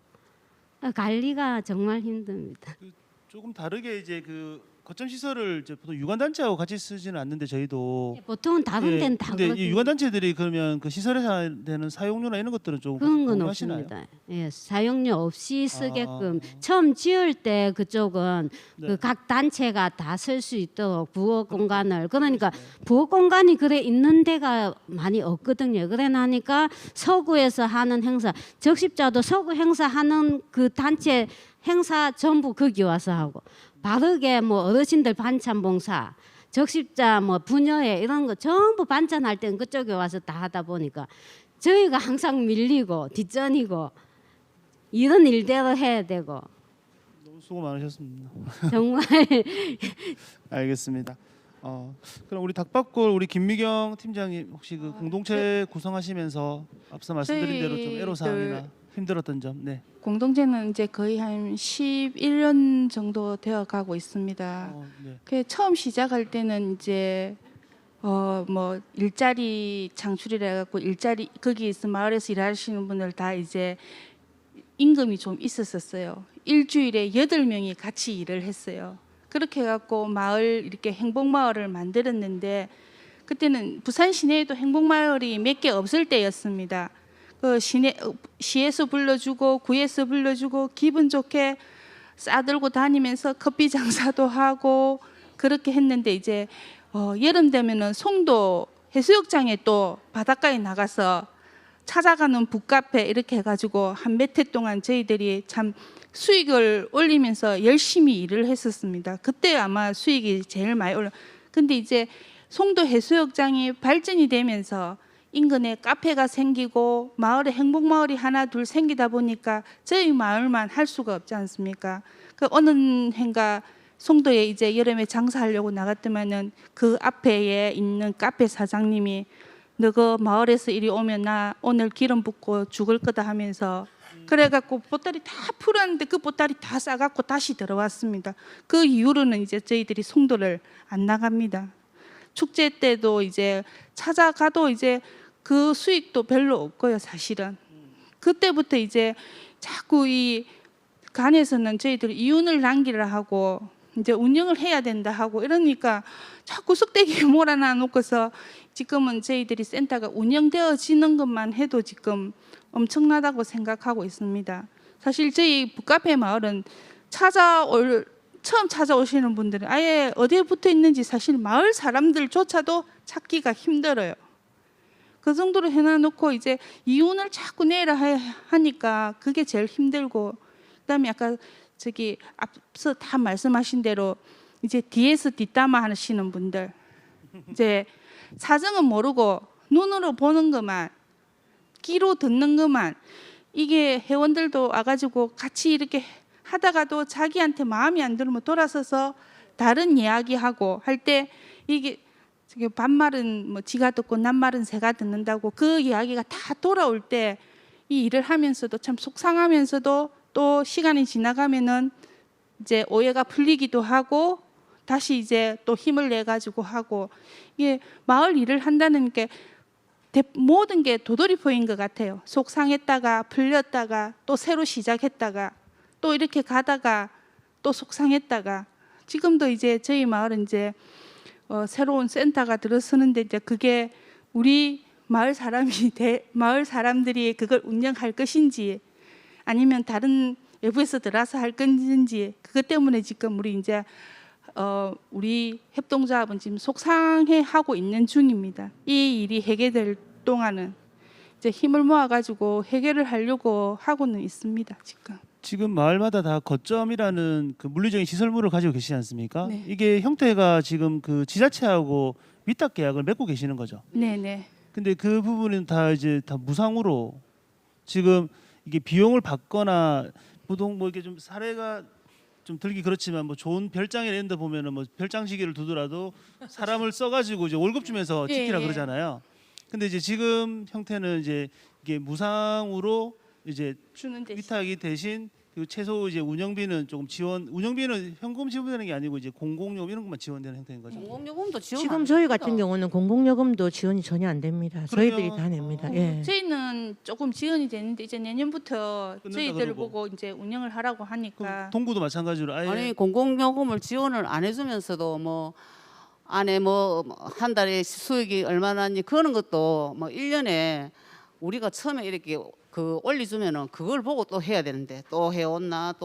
관리가 정말 힘듭니다. 조금 다르게 이제 그 거점 시설을 이제 보통 유관 단체하고 같이 쓰지는 않는데 저희도 보통은 다른 예, 데는 다 근데 이 그렇거든요. 유관 단체들이 그러면 그 시설에 되는 사용료나 이런 것들은 좀 그런 건 공유하시나요? 없습니다. 예, 사용료 없이 쓰게끔 아. 처음 지을 때 그쪽은 네. 그 각 단체가 다 쓸 수 있도록 부엌 공간을 그러니까 네. 부엌 공간이 그래 있는 데가 많이 없거든요. 그래 나니까 서구에서 하는 행사 적십자도 서구 행사하는 그 단체 행사 전부 거기 와서 하고 바르게 뭐 어르신들 반찬 봉사 적십자 뭐 부녀회 이런 거 전부 반찬할 때는 그쪽에 와서 다 하다 보니까 저희가 항상 밀리고 뒷전이고 이런 일대로 해야 되고 너무 수고 많으셨습니다. 정말 알겠습니다. 그럼 우리 닭밥골 우리 김미경 팀장님 혹시 그 공동체 구성하시면서 앞서 말씀드린 대로 좀 애로사항이나 힘들었던 점, 네. 공동체는 이제 거의 한 11년 정도 되어 가고 있습니다. 네. 그 처음 시작할 때는 이제 뭐 일자리 창출이라 갖고 일자리 거기에서 마을에서 일하시는 분들 다 이제 임금이 좀 있었었어요. 일주일에 8명이 같이 일을 했어요. 그렇게 해갖고 마을 이렇게 행복마을을 만들었는데 그때는 부산 시내에도 행복마을이 몇 개 없을 때였습니다. 그 시에서 불러주고 구에서 불러주고 기분 좋게 싸들고 다니면서 커피 장사도 하고 그렇게 했는데 이제 여름 되면은 송도 해수욕장에 또 바닷가에 나가서 찾아가는 북카페 이렇게 해가지고 한 몇 해 동안 저희들이 참 수익을 올리면서 열심히 일을 했었습니다. 그때 아마 수익이 제일 많이 올라. 근데 이제 송도 해수욕장이 발전이 되면서 인근에 카페가 생기고 마을에 행복마을이 하나 둘 생기다 보니까 저희 마을만 할 수가 없지 않습니까? 그 어느 해인가 송도에 이제 여름에 장사하려고 나갔더만은 그 앞에 있는 카페 사장님이 너가 마을에서 이리 오면 나 오늘 기름 붓고 죽을 거다 하면서 그래갖고 보따리 다 풀었는데 그 보따리 다 싸갖고 다시 들어왔습니다. 그 이후로는 이제 저희들이 송도를 안 나갑니다. 축제 때도 이제 찾아가도 이제 그 수익도 별로 없고요, 사실은. 그때부터 이제 자꾸 이 간에서는 저희들 이윤을 남기라 하고 이제 운영을 해야 된다 하고 이러니까 자꾸 쑥대기에 몰아놔 놓고서 지금은 저희들이 센터가 운영되어지는 것만 해도 지금 엄청나다고 생각하고 있습니다. 사실 저희 북카페 마을은 처음 찾아오시는 분들은 아예 어디에 붙어 있는지 사실 마을 사람들조차도 찾기가 힘들어요. 그 정도로 해놔놓고 이제 이윤을 자꾸 내라 하니까 그게 제일 힘들고 그다음에 아까 저기 앞서 다 말씀하신 대로 이제 뒤에서 뒷담화 하시는 분들 이제 사정은 모르고 눈으로 보는 것만 귀로 듣는 것만 이게 회원들도 와가지고 같이 이렇게 하다가도 자기한테 마음이 안 들면 돌아서서 다른 이야기하고 할 때 이게 반말은 뭐 지가 듣고 낱말은 새가 듣는다고 그 이야기가 다 돌아올 때 이 일을 하면서도 참 속상하면서도 또 시간이 지나가면은 이제 오해가 풀리기도 하고 다시 이제 또 힘을 내 가지고 하고 이게 마을 일을 한다는 게 모든 게 도돌이표인 것 같아요. 속상했다가 풀렸다가 또 새로 시작했다가 또 이렇게 가다가 또 속상했다가 지금도 이제 저희 마을은 이제 새로운 센터가 들어서는데 이제 그게 우리 마을 사람들이 그걸 운영할 것인지 아니면 다른 외부에서 들어와서 할 건지 그것 때문에 지금 우리 이제 우리 협동조합은 지금 속상해하고 있는 중입니다. 이 일이 해결될 동안은 이제 힘을 모아가지고 해결을 하려고 하고는 있습니다. 지금 마을마다 다 거점이라는 그 물리적인 시설물을 가지고 계시지 않습니까? 네. 이게 형태가 지금 그 지자체하고 위탁 계약을 맺고 계시는 거죠. 네네. 근데 그 부분은 다 이제 다 무상으로 지금 이게 비용을 받거나 보통 뭐 이게 좀 사례가 좀 들기 그렇지만 뭐 좋은 별장에 이런 데 보면은 뭐 별장시계를 두더라도 사람을 써가지고 이제 월급 주면서 지키라 예. 그러잖아요. 근데 이제 지금 형태는 이제 이게 무상으로 이제 주는 대신 위탁이 대신 그 최소 이제 운영비는 조금 지원, 운영비는 현금 지원되는 게 아니고 이제 공공요금 이런 것만 지원되는 형태인 거죠. 공공요금도 지원. 지금 저희 같은 경우는 공공요금도 지원이 전혀 안 됩니다. 저희들이 다 냅니다. 예. 저희는 조금 지원이 되는데 이제 내년부터 끊는다 저희들을 그러고. 보고 이제 운영을 하라고 그럼 하니까 동구도 마찬가지로 아예 아니 공공요금을 지원을 안 해주면서도 뭐 안에 뭐 한 달에 수익이 얼마나니 그런 것도 뭐 1년에 우리가 처음에 이렇게 그 올려주면은 그걸 보고 또 해야 되는데 또 해온나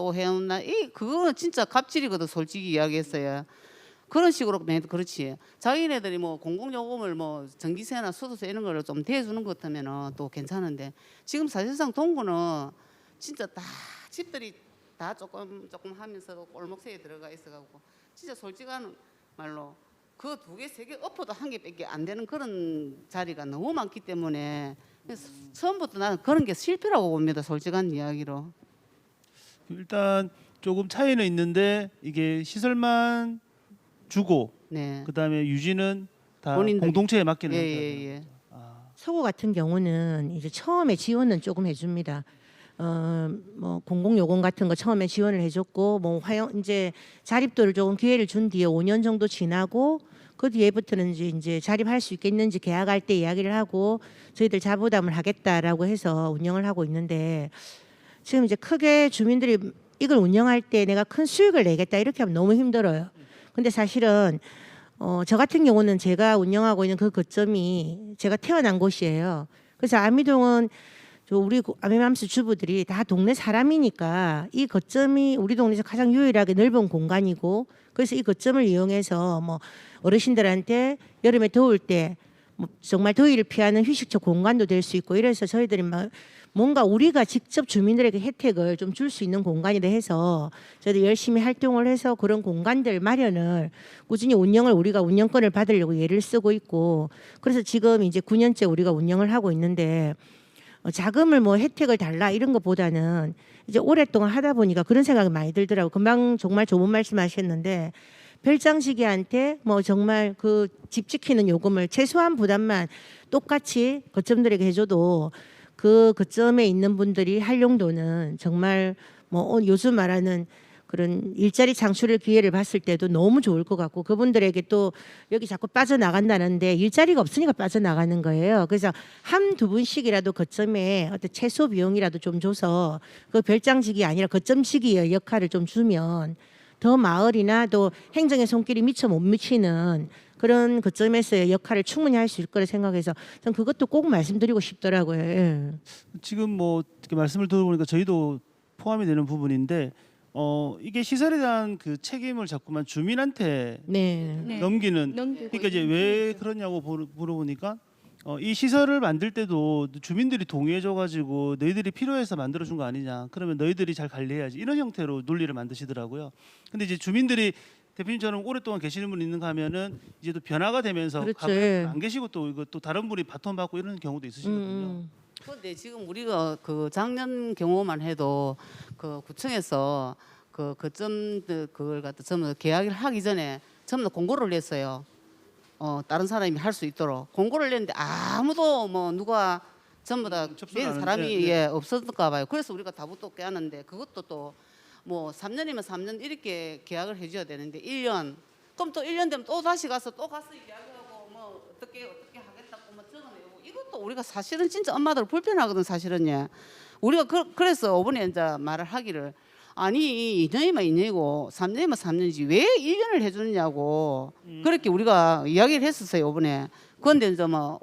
이 그거는 진짜 갑질이거든 솔직히 이야기했어요. 그런 식으로 그렇지. 자기네들이 뭐 공공요금을 뭐 전기세나 수도세 이런 거를 좀 대주는 것 같으면은 또 괜찮은데 지금 사실상 동구는 진짜 다 집들이 다 조금 하면서도 골목새에 들어가 있어가지고 진짜 솔직한 말로 그 2개, 3개 엎어도 1개밖에 안 되는 그런 자리가 너무 많기 때문에 그래서 처음부터 나는 그런 게 실패라고 봅니다. 솔직한 이야기로. 일단 조금 차이는 있는데 이게 시설만 주고 네. 그다음에 유지는 다 본인들이- 공동체에 맡기는 예, 형태가 예, 되는 예. 거죠. 아, 서구 같은 경우는 이제 처음에 지원은 조금 해줍니다. 뭐 공공요금 같은 거 처음에 지원을 해줬고 뭐 화영 이제 자립도를 조금 기회를 준 뒤에 5년 정도 지나고 그 뒤에부터는 이제 자립할 수 있겠는지 계약할 때 이야기를 하고 저희들 자부담을 하겠다라고 해서 운영을 하고 있는데 지금 이제 크게 주민들이 이걸 운영할 때 내가 큰 수익을 내겠다 이렇게 하면 너무 힘들어요. 근데 사실은 저 같은 경우는 제가 운영하고 있는 그 거점이 제가 태어난 곳이에요. 그래서 아미동은 저 우리 아미맘스 주부들이 다 동네 사람이니까 이 거점이 우리 동네에서 가장 유일하게 넓은 공간이고 그래서 이 거점을 이용해서 뭐 어르신들한테 여름에 더울 때 뭐 정말 더위를 피하는 휴식처 공간도 될 수 있고 이래서 저희들이 막 뭔가 우리가 직접 주민들에게 혜택을 좀 줄 수 있는 공간이라 해서 저희들 열심히 활동을 해서 그런 공간들 마련을 꾸준히 운영을 우리가 운영권을 받으려고 예를 쓰고 있고 그래서 지금 이제 9년째 우리가 운영을 하고 있는데 자금을 뭐 혜택을 달라 이런 것보다는 이제 오랫동안 하다 보니까 그런 생각이 많이 들더라고. 금방 정말 좋은 말씀하셨는데 별장시계한테 뭐 정말 그 집 지키는 요금을 최소한 부담만 똑같이 거점들에게 해줘도 그 거점에 있는 분들이 할 용도는 정말 뭐 요즘 말하는 그런 일자리 창출의 기회를 봤을 때도 너무 좋을 것 같고 그분들에게 또 여기 자꾸 빠져나간다는데 일자리가 없으니까 빠져나가는 거예요. 그래서 한두 분씩이라도 거점에 어떤 최소 비용이라도 좀 줘서 그 별장직이 아니라 거점직의 역할을 좀 주면 더 마을이나 또 행정의 손길이 미처 못 미치는 그런 거점에서의 역할을 충분히 할 수 있을 거라 생각해서 전 그것도 꼭 말씀드리고 싶더라고요. 예. 지금 뭐 이렇게 말씀을 들어보니까 저희도 포함이 되는 부분인데 이게 시설에 대한 그 책임을 자꾸만 주민한테 네. 네. 넘기는 넘기고 그러니까 이제 있는 왜 중이죠. 그러냐고 물어보니까 이 시설을 만들 때도 주민들이 동의해줘가지고 너희들이 필요해서 만들어준 거 아니냐 그러면 너희들이 잘 관리해야지 이런 형태로 논리를 만드시더라고요. 근데 이제 주민들이 대표님처럼 오랫동안 계시는 분이 있는가 하면은 이제 또 변화가 되면서 그렇죠. 가끔 예. 안 계시고 또 이거 또 다른 분이 바톤 받고 이런 경우도 있으시거든요. 그런데 지금 우리가 그 작년 경우만 해도 그 구청에서 그 거점 그걸 갖다 전부 다 계약을 하기 전에 전부 다 공고를 냈어요. 다른 사람이 할 수 있도록 공고를 냈는데 아무도 뭐 누가 전부 다 접수를 낸 안 사람이 하는데, 예, 없었을까 봐요. 그래서 우리가 다부토게 하는데 그것도 또 뭐 3년이면 3년 이렇게 계약을 해줘야 되는데 1년 그럼 또 1년 되면 또 다시 가서 이야기하고 뭐 어떻게 하겠다고 뭐 적어내고 이것도 우리가 사실은 진짜 엄마들 불편하거든 사실은 예. 우리가 그래서 이번에 이제 말을 하기를 아니 2년이면 2년이고 3년이면 3년이지 왜 1년을 해주느냐고 그렇게 우리가 이야기를 했었어요 이번에. 그런데 이제 뭐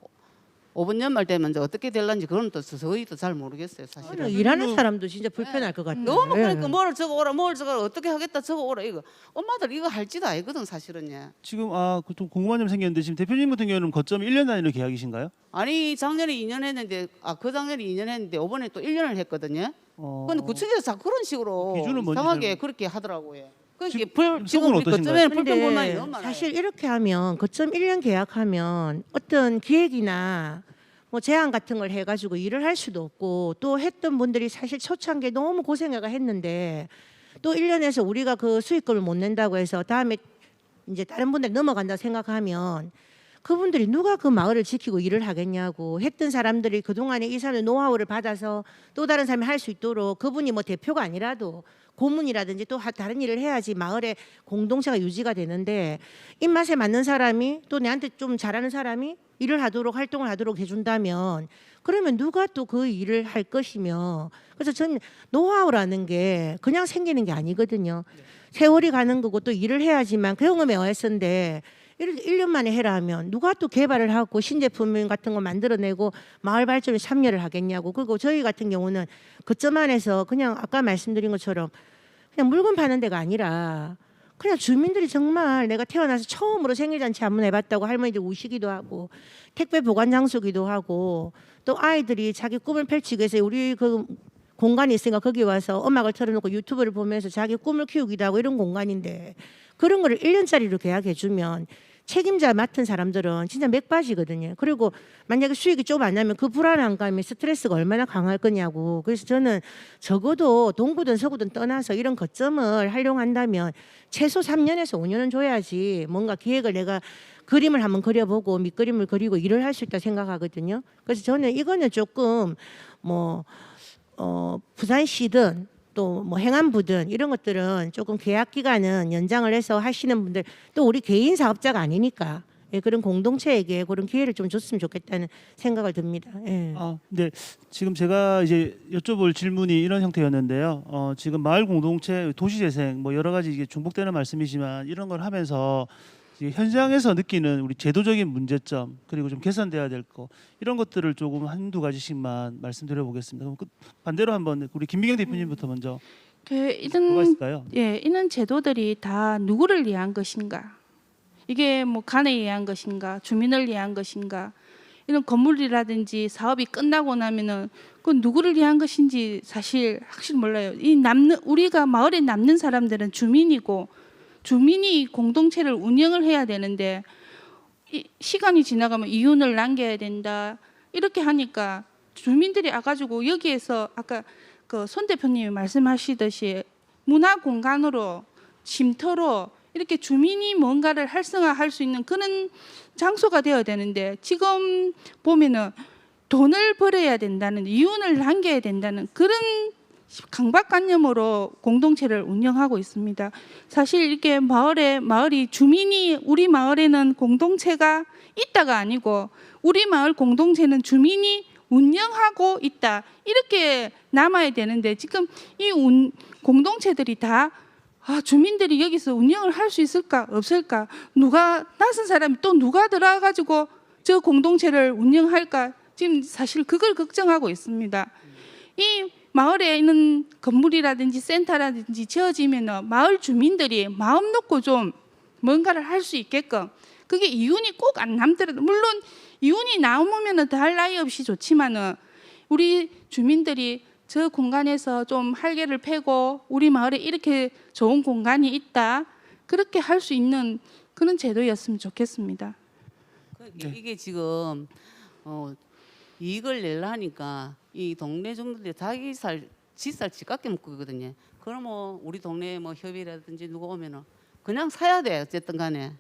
5번 연말 되면 이제 어떻게 될런지 그건 또 저희도 잘 모르겠어요 사실은. 아니, 일하는 사람도 진짜 불편할 것 같아요. 너무 예. 그러니까 뭘 적어오라 어떻게 하겠다 적어오라 이거 엄마들 이거 할지도 아니거든 사실은 예. 지금 좀 궁금한 점 생겼는데 지금 대표님 같은 경우는 거점 1년 단위로 계약이신가요? 아니 작년에 2년 했는데 그 작년에 2년 했는데 이번에 또 1년을 했거든요. 근데 구청에서 자꾸 그런 식으로 기준은 뭔지 이상하게 잘 그렇게 하더라고요. 지금 그러니까 지금 속은 우리 어떠신가요? 거점에는 불평 불만이 근데 너무 많아요. 사실 이렇게 하면 거점 1년 계약하면 어떤 기획이나 뭐 제안 같은 걸 해가지고 일을 할 수도 없고 또 했던 분들이 사실 초창기에 너무 고생해가 했는데 또 1년에서 우리가 그 수익금을 못 낸다고 해서 다음에 이제 다른 분들 넘어간다 생각하면 그분들이 누가 그 마을을 지키고 일을 하겠냐고. 했던 사람들이 그동안에 이 사람의 노하우를 받아서 또 다른 사람이 할 수 있도록, 그분이 뭐 대표가 아니라도 고문이라든지 또 다른 일을 해야지 마을의 공동체가 유지가 되는데, 입맛에 맞는 사람이 또 내한테 좀 잘하는 사람이 일을 하도록 활동을 하도록 해준다면 그러면 누가 또 그 일을 할 것이며. 그래서 저는 노하우라는 게 그냥 생기는 게 아니거든요. 세월이 가는 거고 또 일을 해야지만 경험의 어에서인데 1년 만에 해라 하면 누가 또 개발을 하고 신제품 같은 거 만들어내고 마을 발전에 참여를 하겠냐고. 그리고 저희 같은 경우는 그점 안에서 그냥 아까 말씀드린 것처럼 그냥 물건 파는 데가 아니라 그냥 주민들이 정말 내가 태어나서 처음으로 생일잔치 한번 해봤다고 할머니들 우시기도 하고, 택배 보관 장소기도 하고, 또 아이들이 자기 꿈을 펼치기 위해서 우리 그 공간이 있으니까 거기 와서 음악을 틀어놓고 유튜브를 보면서 자기 꿈을 키우기도 하고 이런 공간인데, 그런 거를 1년짜리로 계약해주면 책임자 맡은 사람들은 진짜 맥빠지거든요. 그리고 만약에 수익이 좀 안 나면 그 불안감이 스트레스가 얼마나 강할 거냐고. 그래서 저는 적어도 동구든 서구든 떠나서 이런 거점을 활용한다면 최소 3년에서 5년은 줘야지 뭔가 기획을 내가 그림을 한번 그려보고 밑그림을 그리고 일을 할 수 있다 생각하거든요. 그래서 저는 이거는 조금 뭐 부산시든 또 뭐 행안부든 이런 것들은 조금 계약 기간은 연장을 해서 하시는 분들, 또 우리 개인 사업자가 아니니까 그런 공동체에게 그런 기회를 좀 줬으면 좋겠다는 생각을 듭니다. 예. 네, 지금 제가 이제 여쭤볼 질문이 이런 형태였는데요. 지금 마을 공동체, 도시재생 뭐 여러 가지 이게 중복되는 말씀이지만 이런 걸 하면서 이제 현장에서 느끼는 우리 제도적인 문제점, 그리고 좀 개선돼야 될 거, 이런 것들을 조금 한두 가지씩만 말씀드려 보겠습니다. 그럼 반대로 한번 우리 김미경 대표님부터 먼저 뭐가 이런 있을까요? 이런 제도들이 다 누구를 위한 것인가? 이게 뭐 간에 위한 것인가? 주민을 위한 것인가? 이런 건물이라든지 사업이 끝나고 나면은 그 누구를 위한 것인지 사실 확실히 몰라요. 우리가 마을에 남는 사람들은 주민이고, 주민이 공동체를 운영을 해야 되는데 시간이 지나가면 이윤을 남겨야 된다 이렇게 하니까 주민들이 와가지고 여기에서 아까 그 손 대표님이 말씀하시듯이 문화 공간으로 쉼터로 이렇게 주민이 뭔가를 활성화할 수 있는 그런 장소가 되어야 되는데, 지금 보면은 돈을 벌어야 된다는, 이윤을 남겨야 된다는 그런 강박관념으로 공동체를 운영하고 있습니다. 사실 이렇게 마을이 주민이, 우리 마을에는 공동체가 있다가 아니고 우리 마을 공동체는 주민이 운영하고 있다 이렇게 남아야 되는데, 지금 이 공동체들이 다 주민들이 여기서 운영을 할 수 있을까 없을까, 누가 낯선 사람이 또 누가 들어가지고 저 공동체를 운영할까, 지금 사실 그걸 걱정하고 있습니다. 이 마을에 있는 건물이라든지 센터라든지 지어지면 마을 주민들이 마음 놓고 좀 뭔가를 할 수 있게끔, 그게 이윤이 꼭 안 남더라도, 물론 이윤이 나오면 더할 나위 없이 좋지만은 우리 주민들이 저 공간에서 좀 활개를 펴고 우리 마을에 이렇게 좋은 공간이 있다, 그렇게 할 수 있는 그런 제도였으면 좋겠습니다. 이게 지금 이익을 내려 하니까 이 동네 주민들이 자기 지살 지갑게 먹고 있거든요. 그러면 우리 동네에 뭐 협의라든지 누가 오면은 그냥 사야 돼, 어쨌든 간에.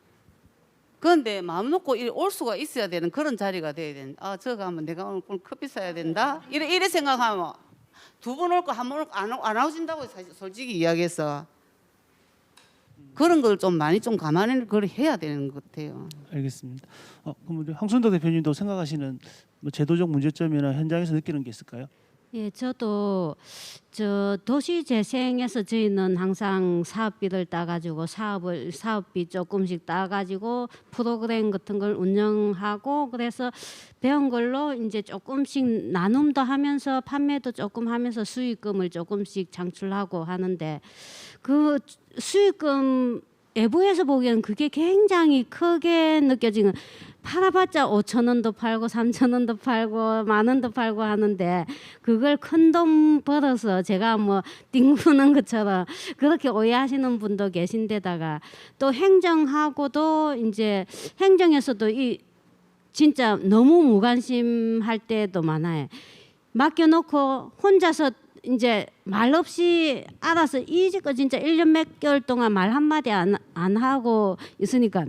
그런데 마음 놓고 올 수가 있어야 되는 그런 자리가 돼야 되는. 저 가면 내가 오늘 커피 사야 된다, 이래 생각하면 두 번 올 거 한 번 올 거 안 오신다고 사실 솔직히 이야기해서 그런 걸 좀 많이 좀 감안을 해야 되는 것 같아요. 알겠습니다. 그럼 우리 황순덕 대표님도 생각하시는 뭐 제도적 문제점이나 현장에서 느끼는 게 있을까요? 예, 저도 저 도시 재생에서 저희는 항상 사업비를 따가지고 사업비 조금씩 따가지고 프로그램 같은 걸 운영하고, 그래서 배운 걸로 이제 조금씩 나눔도 하면서 판매도 조금 하면서 수익금을 조금씩 창출하고 하는데, 그 수익금 외부에서 보기에는 그게 굉장히 크게 느껴지는, 팔아봤자 5,000원도 팔고 3,000원도 팔고 10,000원도 팔고 하는데, 그걸 큰 돈 벌어서 제가 뭐 띵구는 것처럼 그렇게 오해하시는 분도 계신데다가, 또 행정하고도 이제 행정에서도 진짜 너무 무관심할 때도 많아요. 맡겨놓고 혼자서 이제 말 없이 알아서 이제껏 진짜 1년 몇 개월 동안 말 한마디 안 하고 있으니까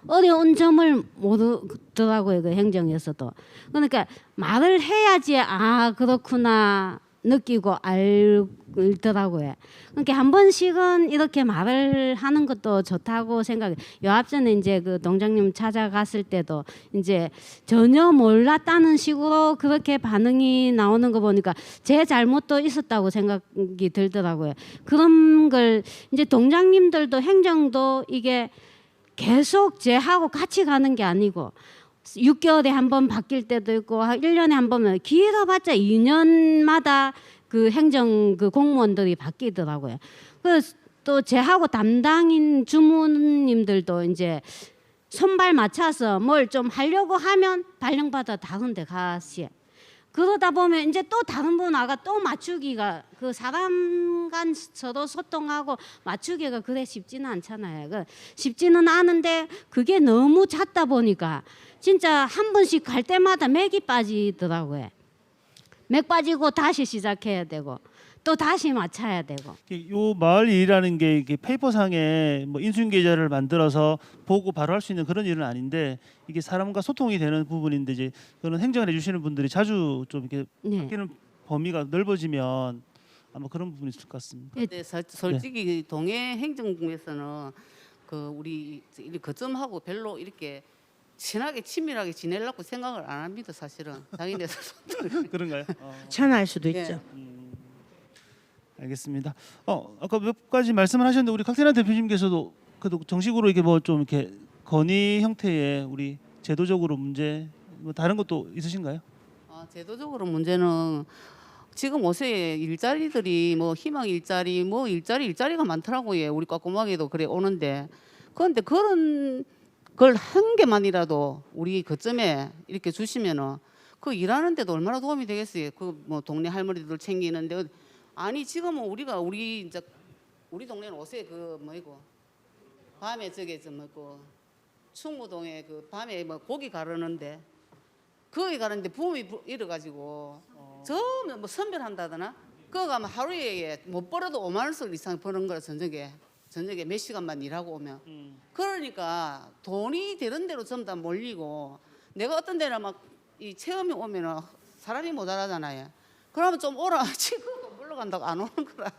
어려운 점을 모르더라고요. 그 행정에서도. 그러니까 말을 해야지 아 그렇구나 느끼고 알더라고요. 그러니까 한 번씩은 이렇게 말을 하는 것도 좋다고 생각해요. 요 앞전에 이제 그 동장님 찾아갔을 때도 이제 전혀 몰랐다는 식으로 그렇게 반응이 나오는 거 보니까 제 잘못도 있었다고 생각이 들더라고요. 그런 걸 이제 동장님들도 행정도 이게 계속 쟤하고 같이 가는 게 아니고 6개월에 한 번 바뀔 때도 있고 1년에 한 번은 길어봤자 2년마다 그 행정 그 공무원들이 바뀌더라고요. 그래서 또 쟤하고 담당인 주무님들도 이제 손발 맞춰서 뭘 좀 하려고 하면 발령받아 다른 데 가시. 그러다 보면 이제 또 다른 분 와가 또 맞추기가 그 사람 간 서로 소통하고 맞추기가 그래 쉽지는 않잖아요. 그 쉽지는 않은데 그게 너무 잦다 보니까 진짜 한 번씩 갈 때마다 맥이 빠지더라고요. 맥 빠지고 다시 시작해야 되고 또 다시 맞춰야 되고. 요 마을 일이라는 게 이게 페이퍼상에 뭐 인수인 계좌를 만들어서 보고 바로 할 수 있는 그런 일은 아닌데 이게 사람과 소통이 되는 부분인데 이제 그런 행정을 해주시는 분들이 자주 좀 이렇게 네. 바뀌는 범위가 넓어지면 아마 그런 부분이 있을 것 같습니다. 근데 솔직히 동해 행정부에서는 그 우리 거점하고 별로 이렇게 친하게 친밀하게 지내려고 생각을 안 합니다. 사실은 자기네 그런가요? 천할 수도 예. 있죠. 알겠습니다. 아까 몇 가지 말씀을 하셨는데 우리 강태란 대표님께서도 그래도 정식으로 이게 뭐 좀 이렇게 건의 형태의 우리 제도적으로 문제 뭐 다른 것도 있으신가요? 제도적으로 문제는 지금 요새 일자리들이 뭐 희망 일자리 뭐 일자리가 많더라고요. 우리 꽉꼬마게도 그래 오는데 그런데 그런 걸 한 개만이라도 우리 거점에 이렇게 주시면은 그 일하는데도 얼마나 도움이 되겠어요. 그 뭐 동네 할머니들 챙기는데 아니 지금은 우리 이제 우리 동네는 요새 그 뭐이고 밤에 저게 저 뭐고 충무동에 그 밤에 뭐 고기 가르는데 거기 가는데 붐이 일어가지고 저뭐 선별한다더나 그거 가면 하루에 못 벌어도 5만 원 이상 버는 거라 저녁에 몇 시간만 일하고 오면 그러니까 돈이 되는 대로 전부 다 몰리고 내가 어떤 데는 막 이 체험이 오면은 사람이 모자라잖아요. 그러면 좀 오라 지금 물러간다고 안 오는 거라.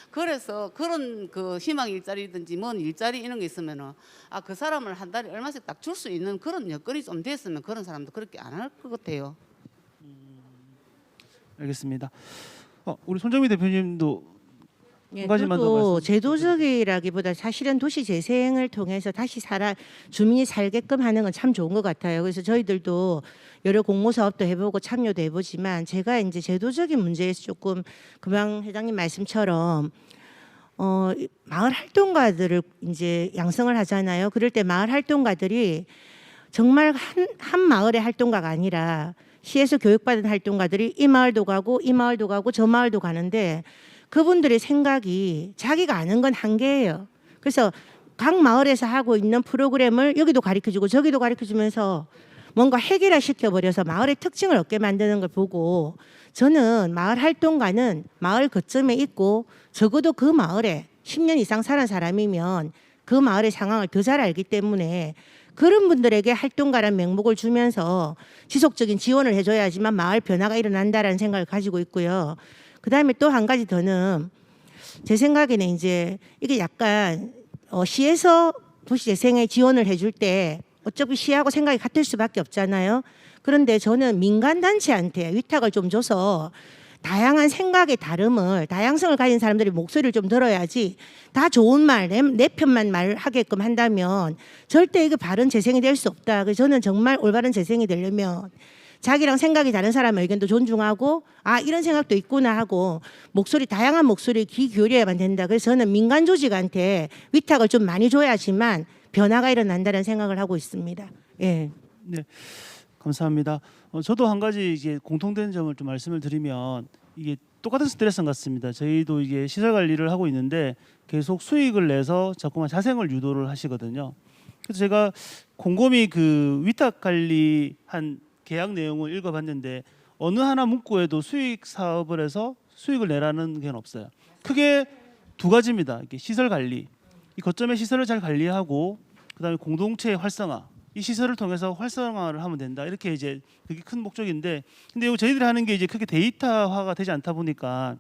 그래서 그런 그 희망 일자리든지 뭔 일자리 이런 게 있으면은 그 사람을 한 달에 얼마씩 딱 줄 수 있는 그런 여건이 좀 됐으면 그런 사람도 그렇게 안 할 것 같아요. 알겠습니다. 우리 손정미 대표님도 예, 한 가지만 더 저도 말씀 제도적이라기보다 사실은 도시 재생을 통해서 다시 주민이 살게끔 하는 건 참 좋은 것 같아요. 그래서 저희들도 여러 공모 사업도 해보고 참여도 해보지만 제가 이제 제도적인 문제에서 조금 금방 회장님 말씀처럼 마을 활동가들을 이제 양성을 하잖아요. 그럴 때 마을 활동가들이 정말 한 마을의 활동가가 아니라 시에서 교육받은 활동가들이 이 마을도 가고 이 마을도 가고 저 마을도 가는데 그분들의 생각이 자기가 아는 건 한계예요. 그래서 각 마을에서 하고 있는 프로그램을 여기도 가르쳐주고 저기도 가르쳐주면서 뭔가 해결화시켜버려서 마을의 특징을 얻게 만드는 걸 보고 저는 마을 활동가는 마을 거점에 있고 적어도 그 마을에 10년 이상 살은 사람이면 그 마을의 상황을 더 잘 알기 때문에 그런 분들에게 활동가란 명목을 주면서 지속적인 지원을 해줘야지만 마을 변화가 일어난다라는 생각을 가지고 있고요. 그다음에 또 한 가지 더는 제 생각에는 이제 이게 약간 시에서 도시재생에 지원을 해줄 때 어차피 시하고 생각이 같을 수밖에 없잖아요. 그런데 저는 민간단체한테 위탁을 좀 줘서 다양한 생각의 다양성을 가진 사람들이 목소리를 좀 들어야지 다 좋은 말, 내 편만 말하게끔 한다면 절대 이게 바른 재생이 될 수 없다. 그래서 저는 정말 올바른 재생이 되려면 자기랑 생각이 다른 사람의 의견도 존중하고 이런 생각도 있구나 하고 다양한 목소리에 귀 기울여야만 된다. 그래서 저는 민간 조직한테 위탁을 좀 많이 줘야지만 변화가 일어난다는 생각을 하고 있습니다. 예. 네, 감사합니다. 저도 한 가지 이게 공통된 점을 좀 말씀을 드리면 이게 똑같은 스트레스 같습니다. 저희도 이게 시설 관리를 하고 있는데 계속 수익을 내서 자꾸만 자생을 유도를 하시거든요. 그래서 제가 곰곰이 그 위탁 관리한 계약 내용을 읽어봤는데 어느 하나 문구에도 수익 사업을 해서 수익을 내라는 게 없어요. 크게 두 가지입니다. 이게 시설 관리, 이 거점의 시설을 잘 관리하고 그다음에 공동체의 활성화, 이 시설을 통해서 활성화를 하면 된다. 이렇게 이제 그게 큰 목적인데, 근데 이거 저희들이 하는 게 이제 크게 데이터화가 되지 않다 보니까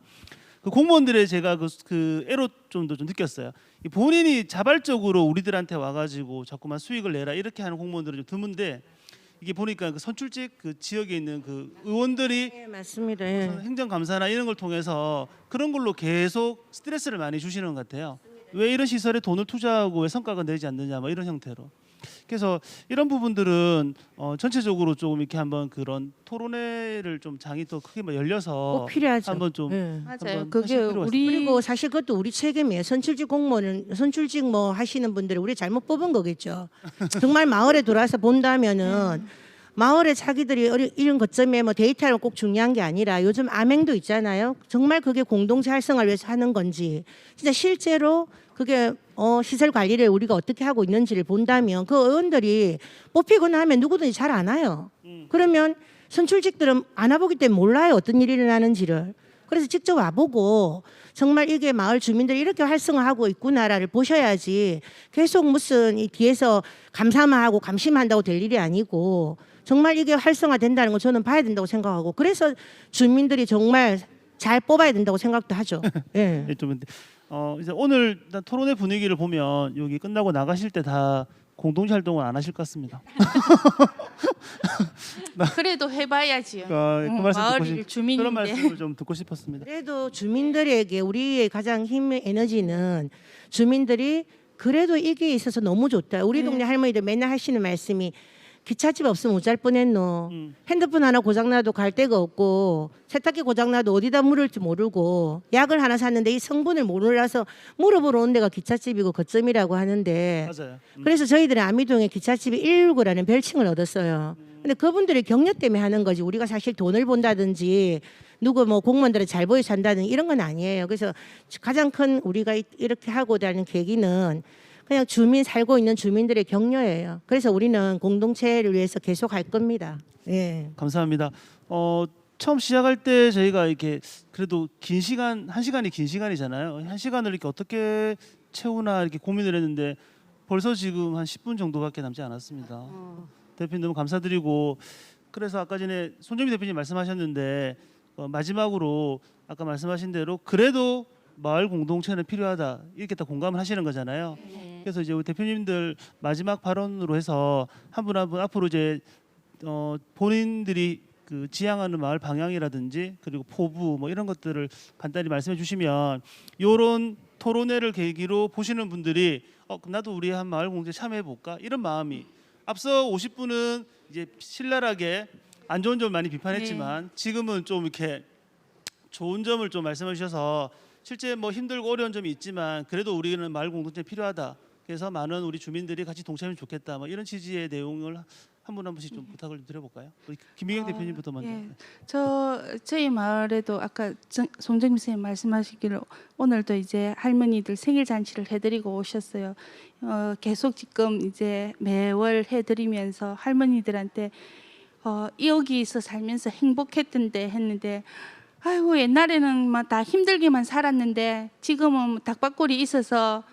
그 공무원들의 제가 그 애로점도 좀 느꼈어요. 이 본인이 자발적으로 우리들한테 와가지고 자꾸만 수익을 내라 이렇게 하는 공무원들은 좀 드문데, 이게 보니까 그 선출직 그 지역에 있는 그 의원들이 네, 맞습니다. 예. 무슨 행정감사나 이런 걸 통해서 그런 걸로 계속 스트레스를 많이 주시는 것 같아요. 왜 이런 시설에 돈을 투자하고 왜 성과가 내지 않느냐, 뭐 이런 형태로. 그래서 이런 부분들은 전체적으로 조금 이렇게 한번 그런 토론회를 좀 장이 더 크게 뭐 열려서 꼭 필요하죠. 한번 좀 예. 맞아요. 한번 그게 하실 필요가 우리 그리고 사실 그것도 우리 책임이에요. 선출직 공무원은 선출직 뭐 하시는 분들이 우리 잘못 뽑은 거겠죠. 정말 마을에 들어와서 본다면은 마을에 자기들이 이런 거점에 뭐 데이터가 꼭 중요한 게 아니라 요즘 암행도 있잖아요. 정말 그게 공동체 활성화를 위해서 하는 건지 진짜 실제로 그게 시설 관리를 우리가 어떻게 하고 있는지를 본다면 그 의원들이 뽑히거나 하면 누구든지 잘 안 와요. 그러면 선출직들은 안 와보기 때문에 몰라요. 어떤 일이 일어나는지를. 그래서 직접 와보고 정말 이게 마을 주민들이 이렇게 활성화하고 있구나를 보셔야지 계속 무슨 이 뒤에서 감사만 하고 감시만 한다고 될 일이 아니고 정말 이게 활성화된다는 거 저는 봐야 된다고 생각하고, 그래서 주민들이 정말 잘 뽑아야 된다고 생각도 하죠. 예. 예, 좀 이제 오늘 일단 토론회 분위기를 보면 여기 끝나고 나가실 때 다 공동체 활동을 안 하실 것 같습니다. 그래도 해봐야지요. 그 말씀 마을 듣고 그런 주민인데. 말씀을 좀 듣고 싶었습니다. 그래도 주민들에게 우리의 가장 힘의 에너지는 주민들이 그래도 이게 있어서 너무 좋다. 우리 동네 할머니들 맨날 하시는 말씀이 기찻집 없으면 어쩔 뻔했노. 핸드폰 하나 고장나도 갈 데가 없고 세탁기 고장나도 어디다 물을지 모르고 약을 하나 샀는데 이 성분을 몰라서 물어보러 온 데가 기찻집이고 거점이라고 하는데, 맞아요. 그래서 저희들은 아미동에 기찻집이 119라는 별칭을 얻었어요. 근데 그분들이 격려 때문에 하는 거지 우리가 사실 돈을 본다든지 누구 뭐 공무원들을 잘 보여서 한다든지 이런 건 아니에요. 그래서 가장 큰 우리가 이렇게 하고자 하는 계기는 그냥 주민 살고 있는 주민들의 격려예요. 그래서 우리는 공동체를 위해서 계속 할 겁니다. 예. 감사합니다. 처음 시작할 때 저희가 이렇게 그래도 긴 시간, 1시간이 긴 시간이잖아요. 1시간을 이렇게 어떻게 채우나 이렇게 고민을 했는데 벌써 지금 한 10분 정도밖에 남지 않았습니다. 대표님 너무 감사드리고, 그래서 아까 전에 손정미 대표님 말씀하셨는데 마지막으로 아까 말씀하신 대로 그래도 마을 공동체는 필요하다 이렇게 다 공감을 하시는 거잖아요. 그래서 이제 우리 대표님들 마지막 발언으로 해서 한 분 한 분 앞으로 이제 본인들이 그 지향하는 마을 방향이라든지 그리고 포부 뭐 이런 것들을 간단히 말씀해 주시면 이런 토론회를 계기로 보시는 분들이 그럼 나도 우리 한 마을 공동체 참여해 볼까 이런 마음이, 앞서 50분은 이제 신랄하게 안 좋은 점을 많이 비판했지만 지금은 좀 이렇게 좋은 점을 좀 말씀해 주셔서 실제 뭐 힘들고 어려운 점이 있지만 그래도 우리는 마을 공동체 필요하다. 그래서 많은 우리 주민들이 같이 동참하면 좋겠다. 뭐 이런 취지의 내용을 한 분 한 분씩 좀 부탁을 좀 드려볼까요? 우리 김미경 대표님부터 먼저. 예. 저희 마을에도 아까 송정민 선생님 말씀하시기를 오늘도 이제 할머니들 생일 잔치를 해드리고 오셨어요. 계속 지금 이제 매월 해드리면서 할머니들한테 여기서 살면서 행복했던데 했는데, 아이고 옛날에는 막 다 힘들게만 살았는데 지금은 닭밥골이 있어서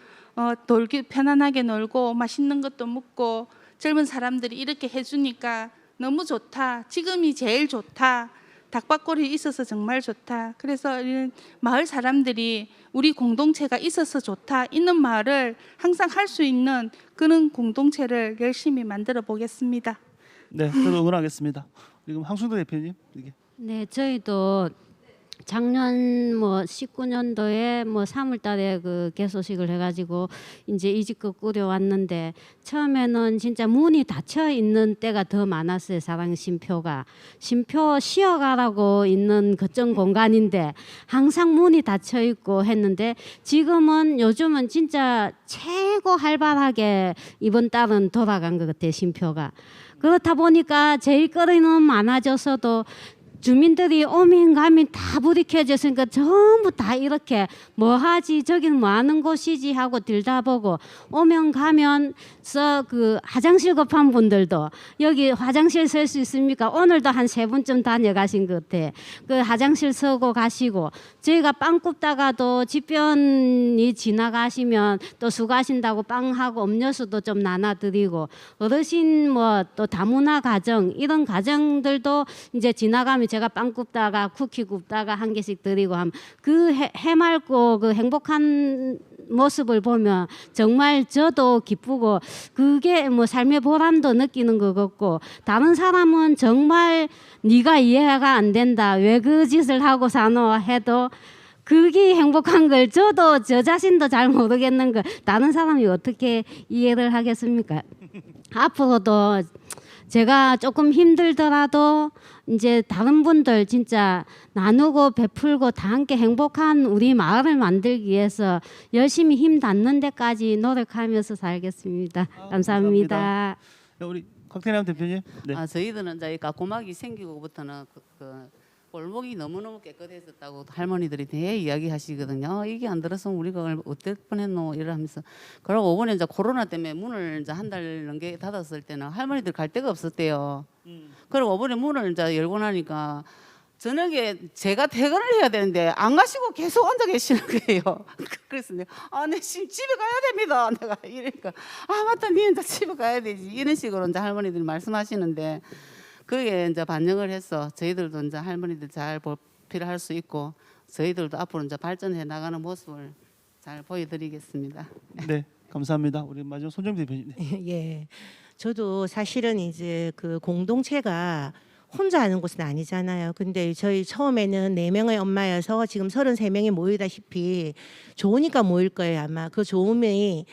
놀기 편안하게 놀고 맛있는 것도 먹고 젊은 사람들이 이렇게 해주니까 너무 좋다. 지금이 제일 좋다. 닭밥골이 있어서 정말 좋다. 그래서 이런 마을 사람들이 우리 공동체가 있어서 좋다. 있는 마을을 항상 할 수 있는 그런 공동체를 열심히 만들어 보겠습니다. 네, 저도 응원하겠습니다. 그리고 황순도 대표님. 이게. 네, 저희도 작년 뭐 19년도에 뭐 3월달에 그 개소식을 해가지고 이제 이직급 꾸려왔는데, 처음에는 진짜 문이 닫혀 있는 때가 더 많았어요. 사당 쉼표가 쉼표 쉬어가라고 있는 거점 공간인데 항상 문이 닫혀 있고 했는데, 지금은 요즘은 진짜 최고 활발하게 이번 달은 돌아간 것 같아요. 쉼표가. 그렇다 보니까 제일 거리는 많아져서도 주민들이 오민 가민 다 부딪혀졌으니까 전부 다 이렇게 뭐 하지 저긴 뭐 하는 곳이지 하고 들다보고 오면 가면서 그 화장실 급한 분들도 여기 화장실 쓸 수 있습니까? 오늘도 한 3번쯤 다녀가신 것 같아. 그 화장실 쓰고 가시고 저희가 빵 굽다가도 집변이 지나가시면 또 수고하신다고 빵하고 음료수도 좀 나눠드리고 어르신 뭐 또 다문화 가정 이런 가정들도 이제 지나가면 제가 빵 굽다가 쿠키 굽다가 한 개씩 드리고 하면 그 해맑고 그 행복한 모습을 보면 정말 저도 기쁘고 그게 뭐 삶의 보람도 느끼는 것 같고 다른 사람은 정말 네가 이해가 안 된다 왜 그 짓을 하고 사노 해도 그게 행복한 걸 저도 저 자신도 잘 모르겠는 걸 다른 사람이 어떻게 이해를 하겠습니까? 앞으로도 제가 조금 힘들더라도 이제 다른 분들 진짜 나누고 베풀고 다 함께 행복한 우리 마을을 만들기 위해서 열심히 힘 닿는 데까지 노력하면서 살겠습니다. 감사합니다. 네, 우리 곽태남 대표님. 네. 저희들은 이제 가꾸막이 생기고부터는 그 골목이 너무너무 깨끗해졌다고 할머니들이 대 이야기하시거든요. 이게 안 들었으면 우리가 어떨 뻔했노 이러면서. 그러고 이번에 이제 코로나 때문에 문을 이제 한 달 넘게 닫았을 때는 할머니들 갈 데가 없었대요. 그리고 이번에 문을 이제 열고 나니까 저녁에 제가 퇴근을 해야 되는데 안 가시고 계속 앉아 계시는 거예요. 그래서 내가 네 지금 집에 가야 됩니다. 내가 이러니까 맞다, 니 이제 집에 가야 되지. 이런 식으로 이제 할머니들이 말씀하시는데. 그게 이제 반영을 해서 저희들도 이제 할머니들 잘 보필할 수 있고 저희들도 앞으로 이제 발전해 나가는 모습을 잘 보여드리겠습니다. 네, 감사합니다. 우리 마지막 손정미 대표님. 예. 저도 사실은 이제 그 공동체가 혼자 하는 곳은 아니잖아요. 근데 저희 처음에는 4명의 엄마여서 지금 33명이 모이다시피 좋으니까 모일 거예요, 아마. 그 좋음이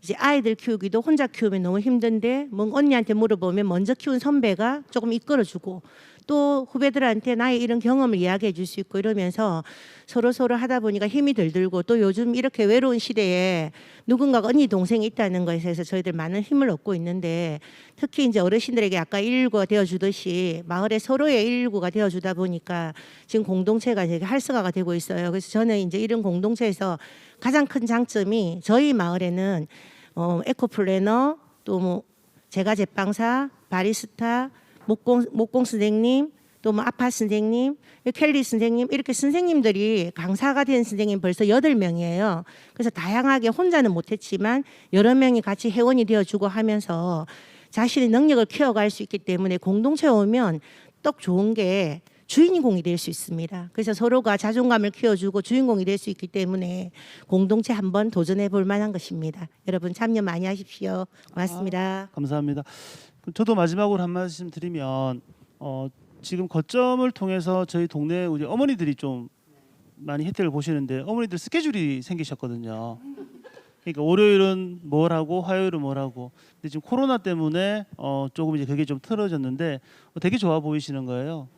이제 아이들 키우기도 혼자 키우면 너무 힘든데 뭐 언니한테 물어보면 먼저 키운 선배가 조금 이끌어주고 또 후배들한테 나의 이런 경험을 이야기해 줄 수 있고 이러면서 서로 하다 보니까 힘이 덜 들고 또 요즘 이렇게 외로운 시대에 누군가가 언니 동생이 있다는 것에 대해서 저희들 많은 힘을 얻고 있는데 특히 이제 어르신들에게 아까 119가 되어주듯이 마을에 서로의 119가 되어주다 보니까 지금 공동체가 되게 활성화가 되고 있어요. 그래서 저는 이제 이런 공동체에서 가장 큰 장점이 저희 마을에는 에코플래너 또 뭐 제과 제빵사 바리스타 목공 선생님 또 뭐 아파 선생님 켈리 선생님 이렇게 선생님들이 강사가 된 선생님 벌써 8명이에요. 그래서 다양하게 혼자는 못했지만 여러 명이 같이 회원이 되어주고 하면서 자신의 능력을 키워갈 수 있기 때문에 공동체에 오면 떡 좋은 게 주인공이 될 수 있습니다. 그래서 서로가 자존감을 키워주고 주인공이 될 수 있기 때문에 공동체 한번 도전해 볼 만한 것입니다. 여러분 참여 많이 하십시오. 고맙습니다. 감사합니다. 저도 마지막으로 한 말씀 드리면 지금 거점을 통해서 저희 동네 우리 어머니들이 좀 많이 혜택을 보시는데 어머니들 스케줄이 생기셨거든요. 그러니까 월요일은 뭘 하고 화요일은 뭘 하고. 근데 지금 코로나 때문에 조금 이제 그게 좀 틀어졌는데 되게 좋아 보이시는 거예요.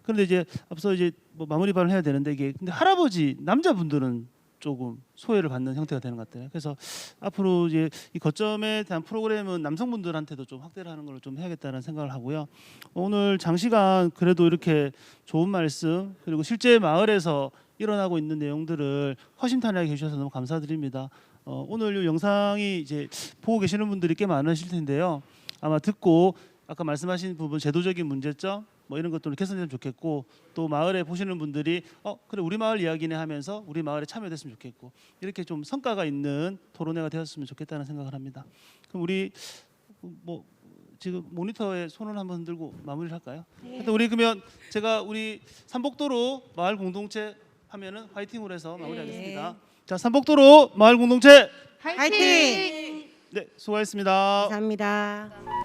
그런데 이제 앞서 이제 뭐 마무리 발언을 해야 되는데 이게 근데 할아버지 남자분들은 조금 소외를 받는 형태가 되는 것 같아요. 그래서 앞으로 이제 이 거점에 대한 프로그램은 남성분들한테도 좀 확대를 하는 걸 좀 해야겠다는 생각을 하고요. 오늘 장시간 그래도 이렇게 좋은 말씀 그리고 실제 마을에서 일어나고 있는 내용들을 허심탄회하게 해주셔서 너무 감사드립니다. 오늘 이 영상이 이제 보고 계시는 분들이 꽤 많으실 텐데요. 아마 듣고 아까 말씀하신 부분 제도적인 문제점 뭐 이런 것들을 개선되면 좋겠고 또 마을에 보시는 분들이 그래 우리 마을 이야기네 하면서 우리 마을에 참여됐으면 좋겠고 이렇게 좀 성과가 있는 토론회가 되었으면 좋겠다는 생각을 합니다. 그럼 우리 뭐 지금 모니터에 손을 한번 흔들고 마무리를 할까요? 하여튼 우리 그러면 제가 우리 삼복도로 마을 공동체 하면은 화이팅으로 해서 마무리하겠습니다. 자, 삼복도로 마을 공동체 화이팅! 네, 수고하셨습니다. 감사합니다.